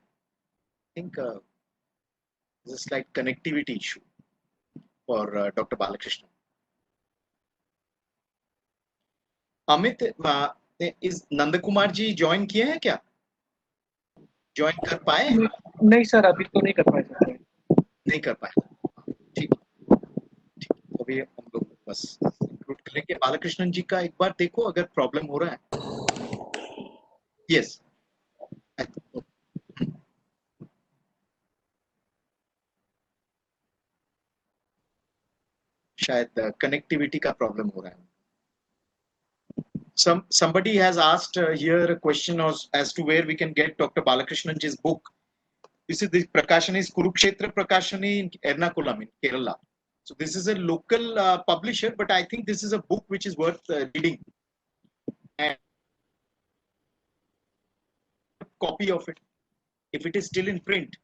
think there's a slight connectivity issue for Dr. Balakrishnan. Amit, इस Nand Kumar ji join किए हैं क्या? ज्वाइन कर पाए? नहीं सर, अभी तो नहीं कर पाए सर. नहीं कर पाए. ठीक, अभी हम लोग बस इंक्लूड करेंगे. बालकृष्णन जी का एक बार देखो अगर प्रॉब्लम हो रहा है. यस, शायद कनेक्टिविटी का प्रॉब्लम हो रहा है. Somebody has asked here a question as to where we can get Dr. Balakrishnan's book. This is the Prakashani is Kurukshetra Prakashani in Ernakulam in Kerala. So this is a local publisher, but I think this is a book which is worth reading. And a copy of it, if it is still in print,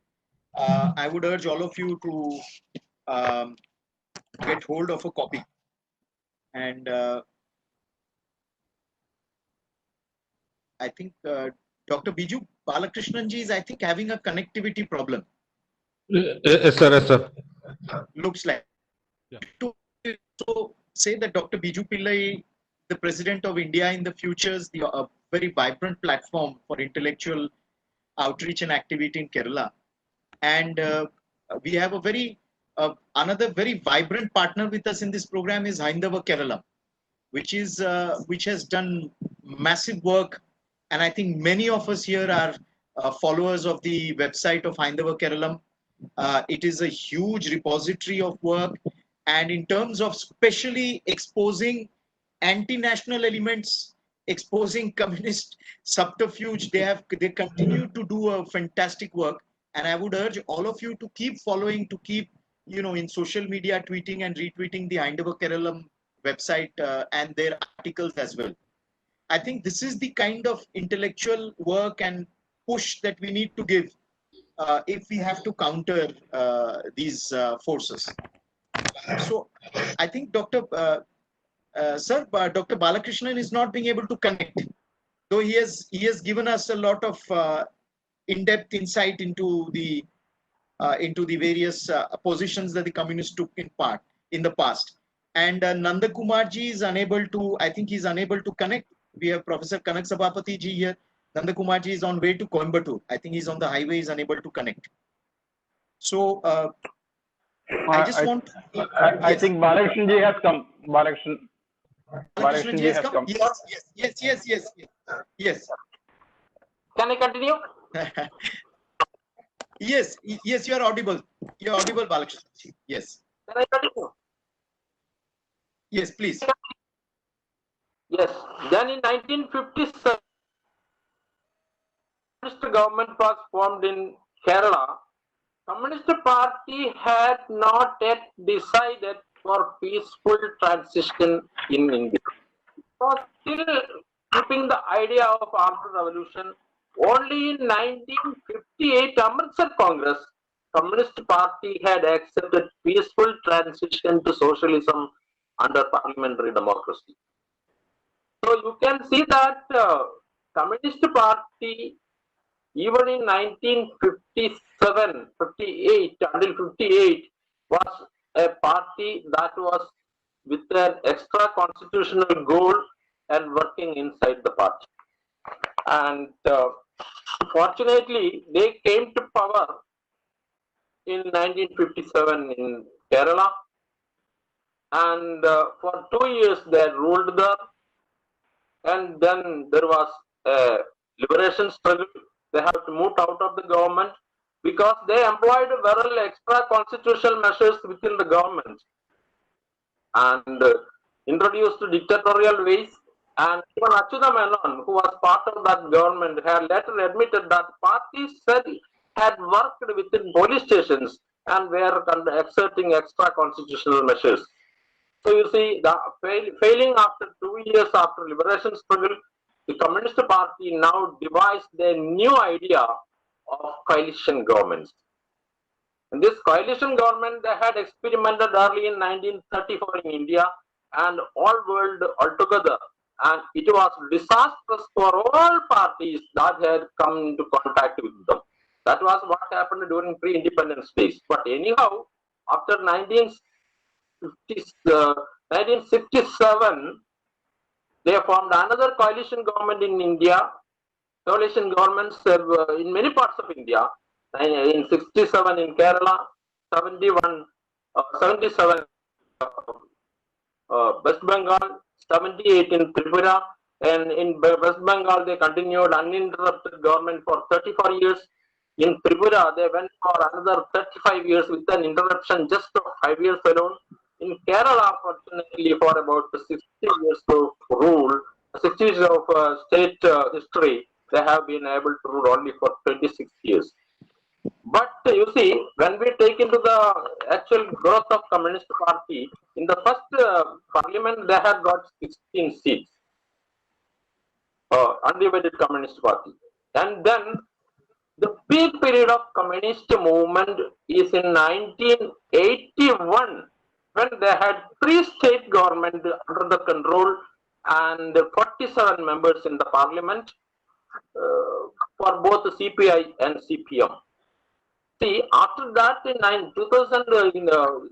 I would urge all of you to get hold of a copy. And I think Dr. Biju Balakrishnan ji is, I think, having a connectivity problem. Yes, sir. Yes, sir. Looks like. Yeah. So say that Dr. Biju Pillai, the President of India in the future, is a very vibrant platform for intellectual outreach and activity in Kerala. And we have a very, another very vibrant partner with us in this program is Haindava Kerala, which has done massive work. And I think many of us here are followers of the website of Haindava Keralam. It is a huge repository of work. And in terms of specially exposing anti-national elements, exposing communist subterfuge, they continue to do a fantastic work. And I would urge all of you to keep following, to keep, in social media, tweeting and retweeting the Haindava Keralam website and their articles as well. I think this is the kind of intellectual work and push that we need to give if we have to counter these forces. So I think Dr. Balakrishnan is not being able to connect, though he has given us a lot of in-depth insight into the various positions that the communists took in the past. And Nanda Kumarji is unable to, I think he's unable to connect. We have Professor Kanak Sabapati ji here. Nanda Kumarji is on way to Coimbatore. I think he's on the highway, he's unable to connect. So I just want. I think Balakrishnan ji has come. Balakrishnan ji has come. Yes. Can I continue? Yes, you are audible. You are audible, Balakrishnan ji. Yes. Can I continue? Yes, please. Yes. Then in 1957, Communist government was formed in Kerala. Communist Party had not yet decided for peaceful transition in India. It was still keeping the idea of armed revolution. Only in 1958 Amritsar Congress, Communist Party had accepted peaceful transition to socialism under parliamentary democracy. So you can see that Communist Party, even in 1957, 58, until 58, was a party that was with an extra constitutional goal and working inside the party. And fortunately, they came to power in 1957 in Kerala. And for 2 years they ruled there. And then there was a liberation struggle. They have to move out of the government because they employed several extra constitutional measures within the government and introduced dictatorial ways. And even Achyuta Menon, who was part of that government, had later admitted that parties had worked within police stations and were exerting extra constitutional measures. So you see, the failing after 2 years after liberation struggle, the Communist Party now devised a new idea of coalition governments. And this coalition government they had experimented early in 1934 in India and all world altogether. And it was disastrous for all parties that had come into contact with them. That was what happened during pre-independence days. But anyhow, after 1967, they formed another coalition government in India. Coalition governments in many parts of India. In 67 in Kerala, 77 West Bengal, 78 in Tripura, and in West Bengal they continued uninterrupted government for 34 years. In Tripura they went for another 35 years with an interruption just of 5 years alone. In Kerala, fortunately, for about 60 years of rule, 60 years of state history, they have been able to rule only for 26 years. But you see, when we take into the actual growth of Communist Party, in the first parliament they had got 16 seats, undivided Communist Party. And then the peak period of Communist movement is in 1981, when they had 3 state government under the control and 47 members in the parliament for both CPI and CPM. See, after that in 2000,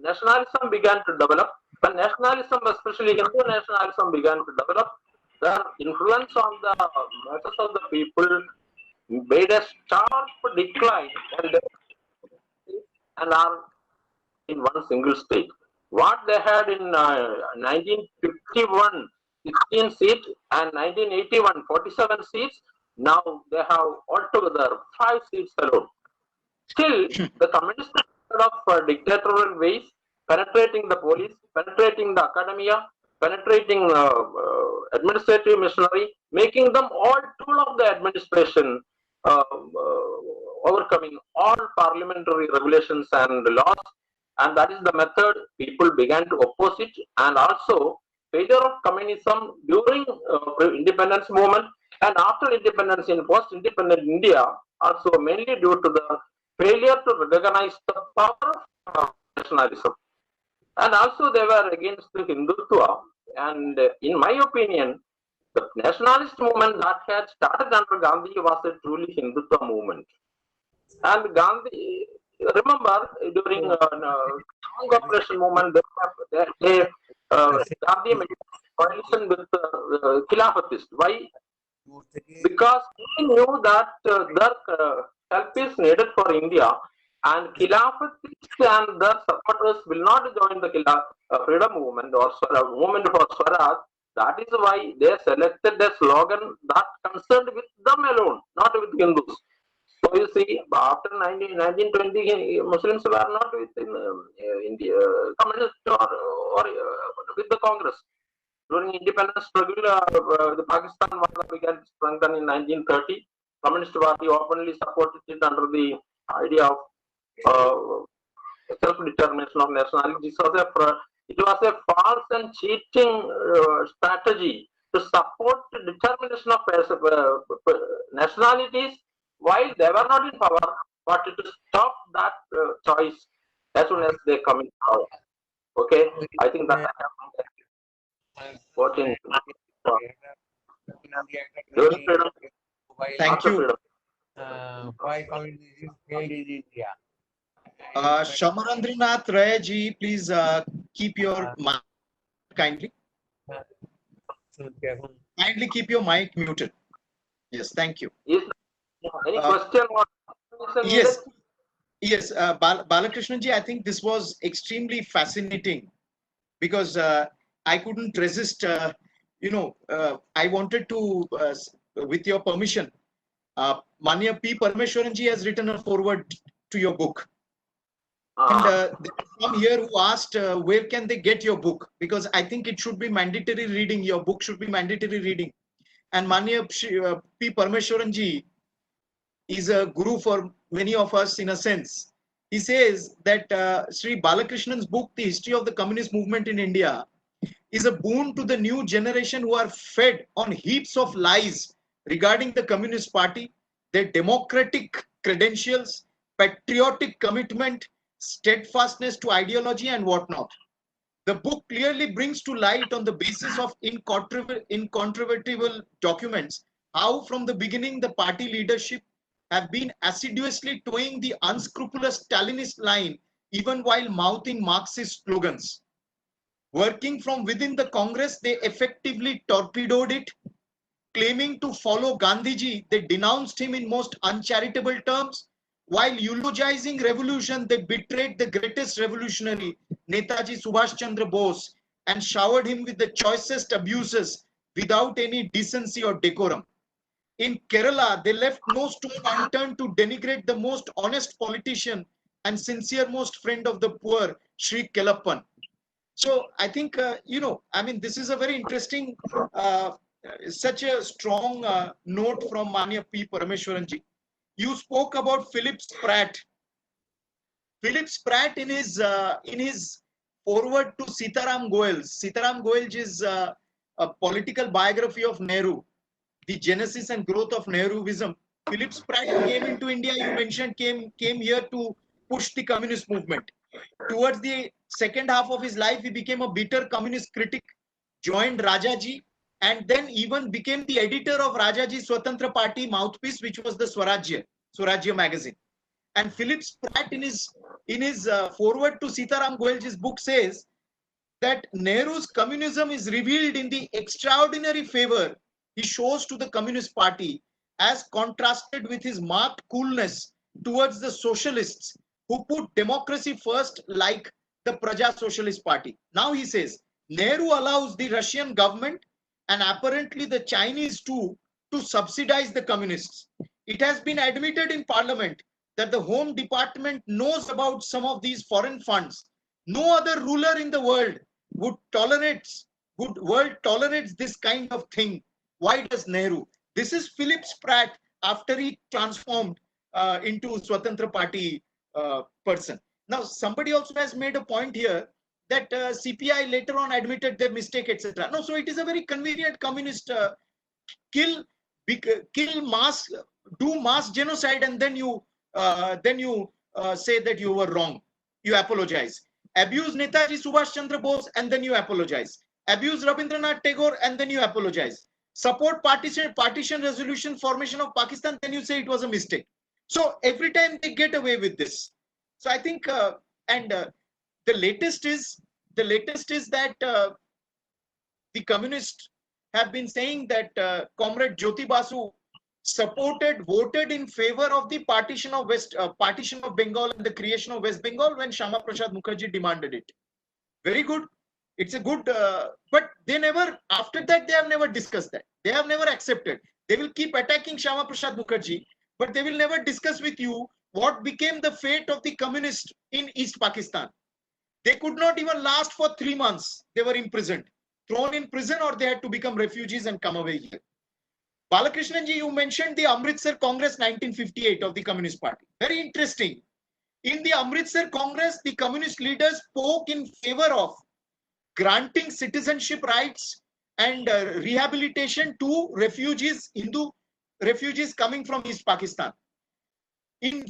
nationalism began to develop. When nationalism, especially Hindu nationalism, began to develop, the influence on the masses of the people made a sharp decline and are in one single state. What they had in 1951, 16 seats, and 1981, 47 seats, now they have altogether 5 seats alone. Still, the communist of dictatorial ways, penetrating the police, penetrating the academia, penetrating administrative machinery, making them all tool of the administration, overcoming all parliamentary regulations and laws, and that is the method people began to oppose it, and also failure of communism during independence movement and after independence in post-independent India, also mainly due to the failure to recognize the power of nationalism. And also they were against the Hindutva. And in my opinion, the nationalist movement that had started under Gandhi was a truly Hindutva movement. And Gandhi, remember, during non-cooperation movement, Gandhi made a coalition with Khilafatists. Why? Because he knew that their help is needed for India, and Khilafatists and their supporters will not join the freedom movement or movement for Swaraj. That is why they selected a slogan that concerned with them alone, not with Hindus. So you see, after 1920, Muslims were not within India, communist or with the Congress. During independence struggle, the Pakistan began to strengthen in 1930. Communist Party openly supported it under the idea of self-determination of nationality. It was a false and cheating strategy to support the determination of nationalities while they were not in power, but to stop that choice as soon as they come in power. Okay, I think that what in Thank you. Why communism failed in India? Shamarandranath Ray ji, please keep your mic kindly. Kindly keep your mic muted. Yes, thank you. Any question? Yes, yes, Balakrishnan ji, I think this was extremely fascinating because I couldn't resist. I wanted to, with your permission, Manya P. Parameswaran ji has written a foreword to your book. And there is some here who asked, where can they get your book? Because I think it should be mandatory reading. Your book should be mandatory reading. And Manya P. Parameswaran ji is a guru for many of us in a sense. He says that Sri Balakrishnan's book, The History of the Communist Movement in India, is a boon to the new generation who are fed on heaps of lies regarding the Communist Party, their democratic credentials, patriotic commitment, steadfastness to ideology, and whatnot. The book clearly brings to light, on the basis of incontrovertible documents, how from the beginning the party leadership have been assiduously towing the unscrupulous Stalinist line even while mouthing Marxist slogans. Working from within the Congress, they effectively torpedoed it. Claiming to follow Gandhiji, they denounced him in most uncharitable terms. While eulogizing revolution, they betrayed the greatest revolutionary, Netaji Subhash Chandra Bose, and showered him with the choicest abuses without any decency or decorum. In Kerala, they left no stone unturned to denigrate the most honest politician and sincere most friend of the poor, Sri Kelappan. So I think, this is a very interesting, such a strong note from Manya P. Parameshwaranji. You spoke about Philip Spratt. Philip Spratt in his forward to Sitaram Goels. Sitaram Goels is a political biography of Nehru, the genesis and growth of Nehruism. Philip Spratt came into India, you mentioned, came here to push the communist movement. Towards the second half of his life, he became a bitter communist critic, joined Rajaji, and then even became the editor of Rajaji's Swatantra Party mouthpiece, which was the Swarajya magazine. And Philip Spratt, in his forward to Sitaram Goel's book, says that Nehru's communism is revealed in the extraordinary favor he shows to the Communist Party, as contrasted with his marked coolness towards the socialists who put democracy first, like the Praja Socialist Party. Now he says, Nehru allows the Russian government and apparently the Chinese too to subsidize the communists. It has been admitted in parliament that the Home Department knows about some of these foreign funds. No other ruler in the world would tolerates this kind of thing. Why does Nehru? This is Philip Spratt after he transformed into Swatantra Party person. Now, somebody also has made a point here that CPI later on admitted their mistake, etc. No, so it is a very convenient communist kill mass, do mass genocide, and then you say that you were wrong. You apologize. Abuse Netaji Subhash Chandra Bose, and then you apologize. Abuse Rabindranath Tagore, and then you apologize. Support partition resolution, formation of Pakistan, then you say it was a mistake. So every time they get away with this. So I think, the latest is that the communists have been saying that Comrade Jyoti Basu voted in favor of the partition of Bengal and the creation of West Bengal when Shama Prasad Mukherjee demanded it. Very good. It's a good, but they never, after that, they have never discussed that. They have never accepted. They will keep attacking Shama Prasad Mukherjee, but they will never discuss with you what became the fate of the communists in East Pakistan. They could not even last for 3 months. They were imprisoned, thrown in prison, or they had to become refugees and come away here. Balakrishnan ji, you mentioned the Amritsar Congress 1958 of the Communist Party. Very interesting. In the Amritsar Congress, the communist leaders spoke in favor of granting citizenship rights and rehabilitation to refugees, Hindu refugees coming from East Pakistan. In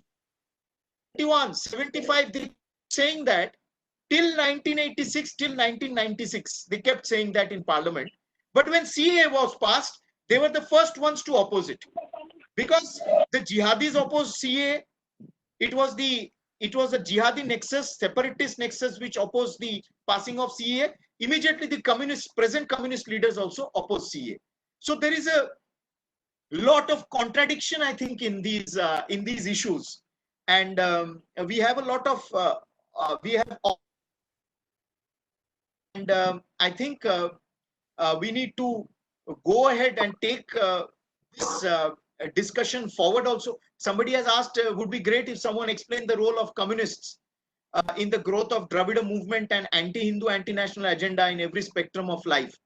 75, they saying that till 1986, till 1996, they kept saying that in parliament. But when CAA was passed, they were the first ones to oppose it, because the jihadis opposed CAA. It was a jihadi nexus, separatist nexus, which opposed the passing of CAA. Immediately, the present communist leaders also opposed CAA. So there is a lot of contradiction, I think, in these issues, and we have a lot of I think we need to go ahead and take this discussion forward. Also, somebody has asked, would be great if someone explained the role of communists in the growth of Dravida movement and anti-Hindu, anti-national agenda in every spectrum of life.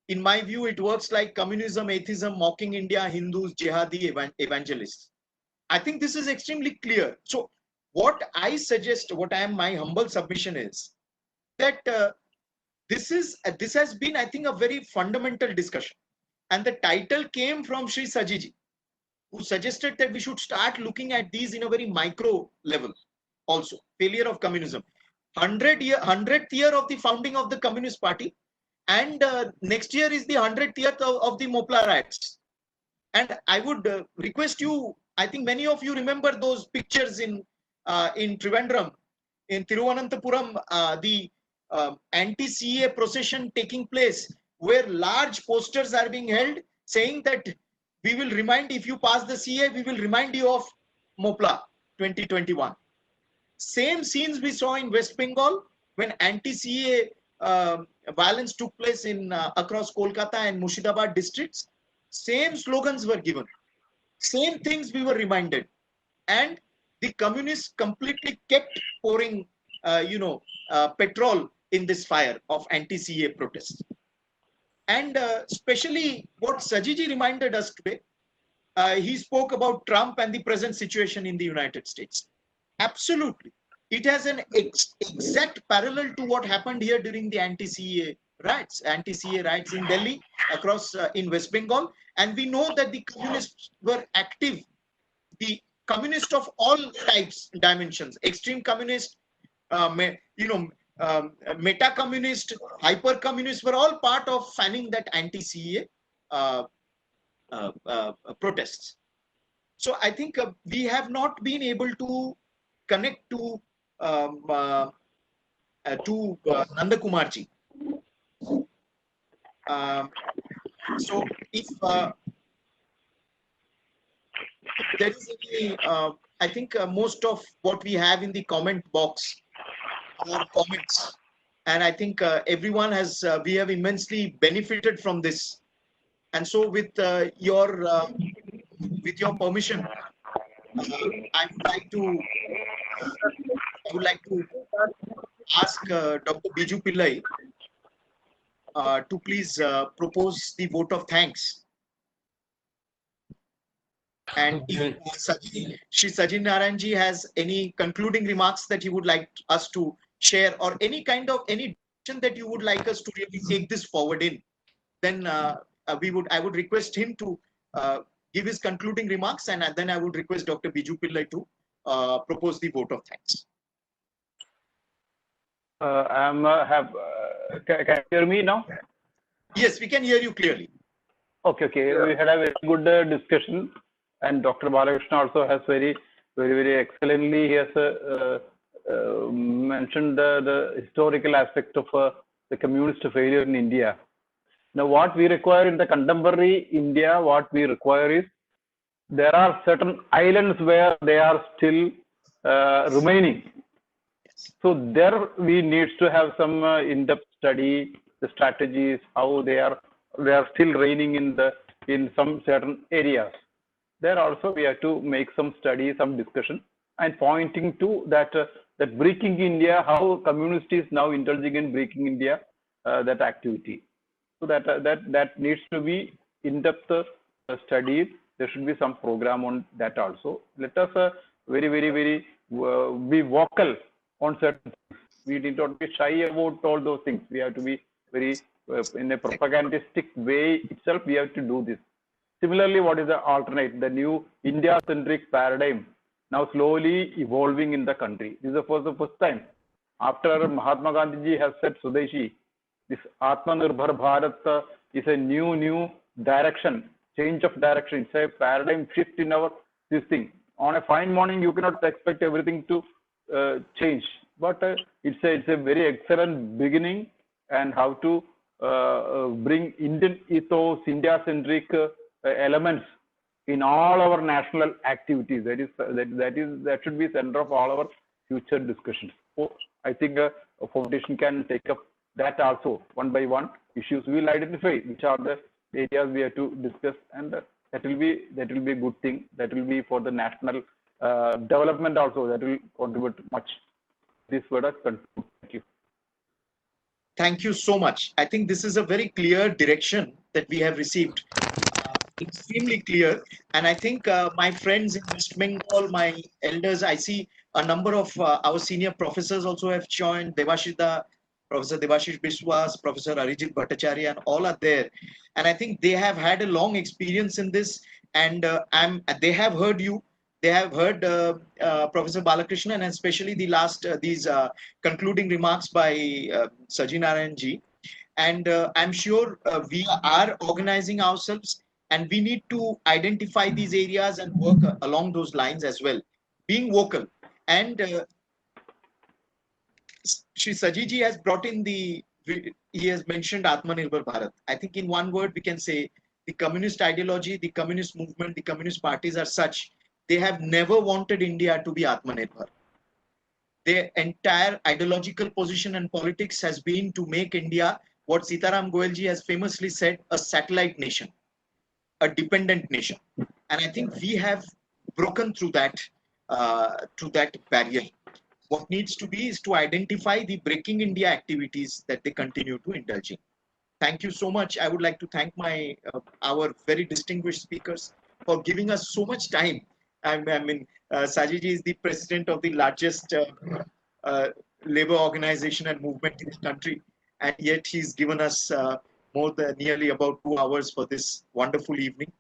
In my view, it works like communism, atheism, mocking India, Hindus, jihadi, evangelists. I think this is extremely clear. So what I suggest, my humble submission is that this has been, I think, a very fundamental discussion. And the title came from Sri Sajiji, who suggested that we should start looking at these in a very micro level also. Failure of communism. 100th year of the founding of the Communist Party, and next year is the 100th year of the Mopla riots. And I would request you, I think many of you remember those pictures in Trivandrum, in Thiruvananthapuram, the anti-CA procession taking place, where large posters are being held saying that we will remind, if you pass the CA, we will remind you of Mopla 2021. Same scenes we saw in West Bengal when anti-CA violence took place in across Kolkata and Murshidabad districts. Same slogans were given, same things we were reminded, and the communists completely kept pouring, petrol in this fire of anti-CA protests. And especially what Sajiji reminded us today, he spoke about Trump and the present situation in the United States. Absolutely. It has an exact parallel to what happened here during the anti-CA riots in Delhi, across in West Bengal. And we know that the communists were active, the communists of all types, dimensions, extreme communist, meta-communist, hyper-communist, were all part of fanning that anti-CA protests. So I think we have not been able to connect to Nandakumarji. So if there is any, I think most of what we have in the comment box are comments, and I think everyone has, we have immensely benefited from this. And so with your permission, I would like to ask Dr. Biju Pillai to please propose the vote of thanks. And if Shri Sajin Narayanji has any concluding remarks that he would like us to share, or any kind of any direction that you would like us to really take this forward in, then I would request him to give his concluding remarks, and then I would request Dr. Biju Pillai to propose the vote of thanks. Can you hear me now? Yes, we can hear you clearly. Okay. We had a very good discussion, and Dr. Balakrishna also has very excellently, he has mentioned the historical aspect of the communist failure in India. Now, what we require in the contemporary India, what we require is, there are certain islands where they are still remaining. So there we need to have some in-depth study, the strategies, how they are still reigning in some certain areas. There also we have to make some study, some discussion, and pointing to that breaking India, how communist is now indulging in breaking India, that activity. So that needs to be in-depth studied. There should be some program on that also. Let us very be vocal on certain things. We need not be shy about all those things. We have to be very in a propagandistic way itself. We have to do this. Similarly, what is the alternate? The new India-centric paradigm now slowly evolving in the country. This is for the first time. After Mahatma Gandhi ji has said Swadeshi, this Atmanirbhar Bharat is a new direction, change of direction. It's a paradigm shift in this thing. On a fine morning, you cannot expect everything to change, but it's a very excellent beginning, and how to bring Indian ethos, India-centric elements in all our national activities. That should be center of all our future discussions. So I think a foundation can take up that also, one by one issues. We will identify which are the areas we have to discuss, and that will be a good thing. That will be for the national development also. That will contribute much. This word conclude. Thank you. Thank you so much. I think this is a very clear direction that we have received. Extremely clear. And I think my friends in West Bengal, my elders, I see a number of our senior professors also have joined. Devashita, Professor Debashish Biswas, Professor Arijit Bhattacharya, and all are there. And I think they have had a long experience in this, and they have heard you. They have heard Professor Balakrishnan, and especially the last these concluding remarks by Saji Narayan ji. And I'm sure we are organizing ourselves, and we need to identify these areas and work along those lines as well, being vocal. And Shri Sajiji has brought in he has mentioned Atmanirbhar Bharat. I think in one word we can say the communist ideology, the communist movement, the communist parties are such, they have never wanted India to be Atmanirbhar. Their entire ideological position and politics has been to make India what Sitaram Goelji has famously said, a satellite nation, a dependent nation. And I think we have broken through that barrier. What needs to be is to identify the breaking India activities that they continue to indulge in. Thank you so much. I would like to thank our very distinguished speakers for giving us so much time. I mean, Sajiji is the president of the largest labor organization and movement in the country, and yet he's given us more than nearly about 2 hours for this wonderful evening.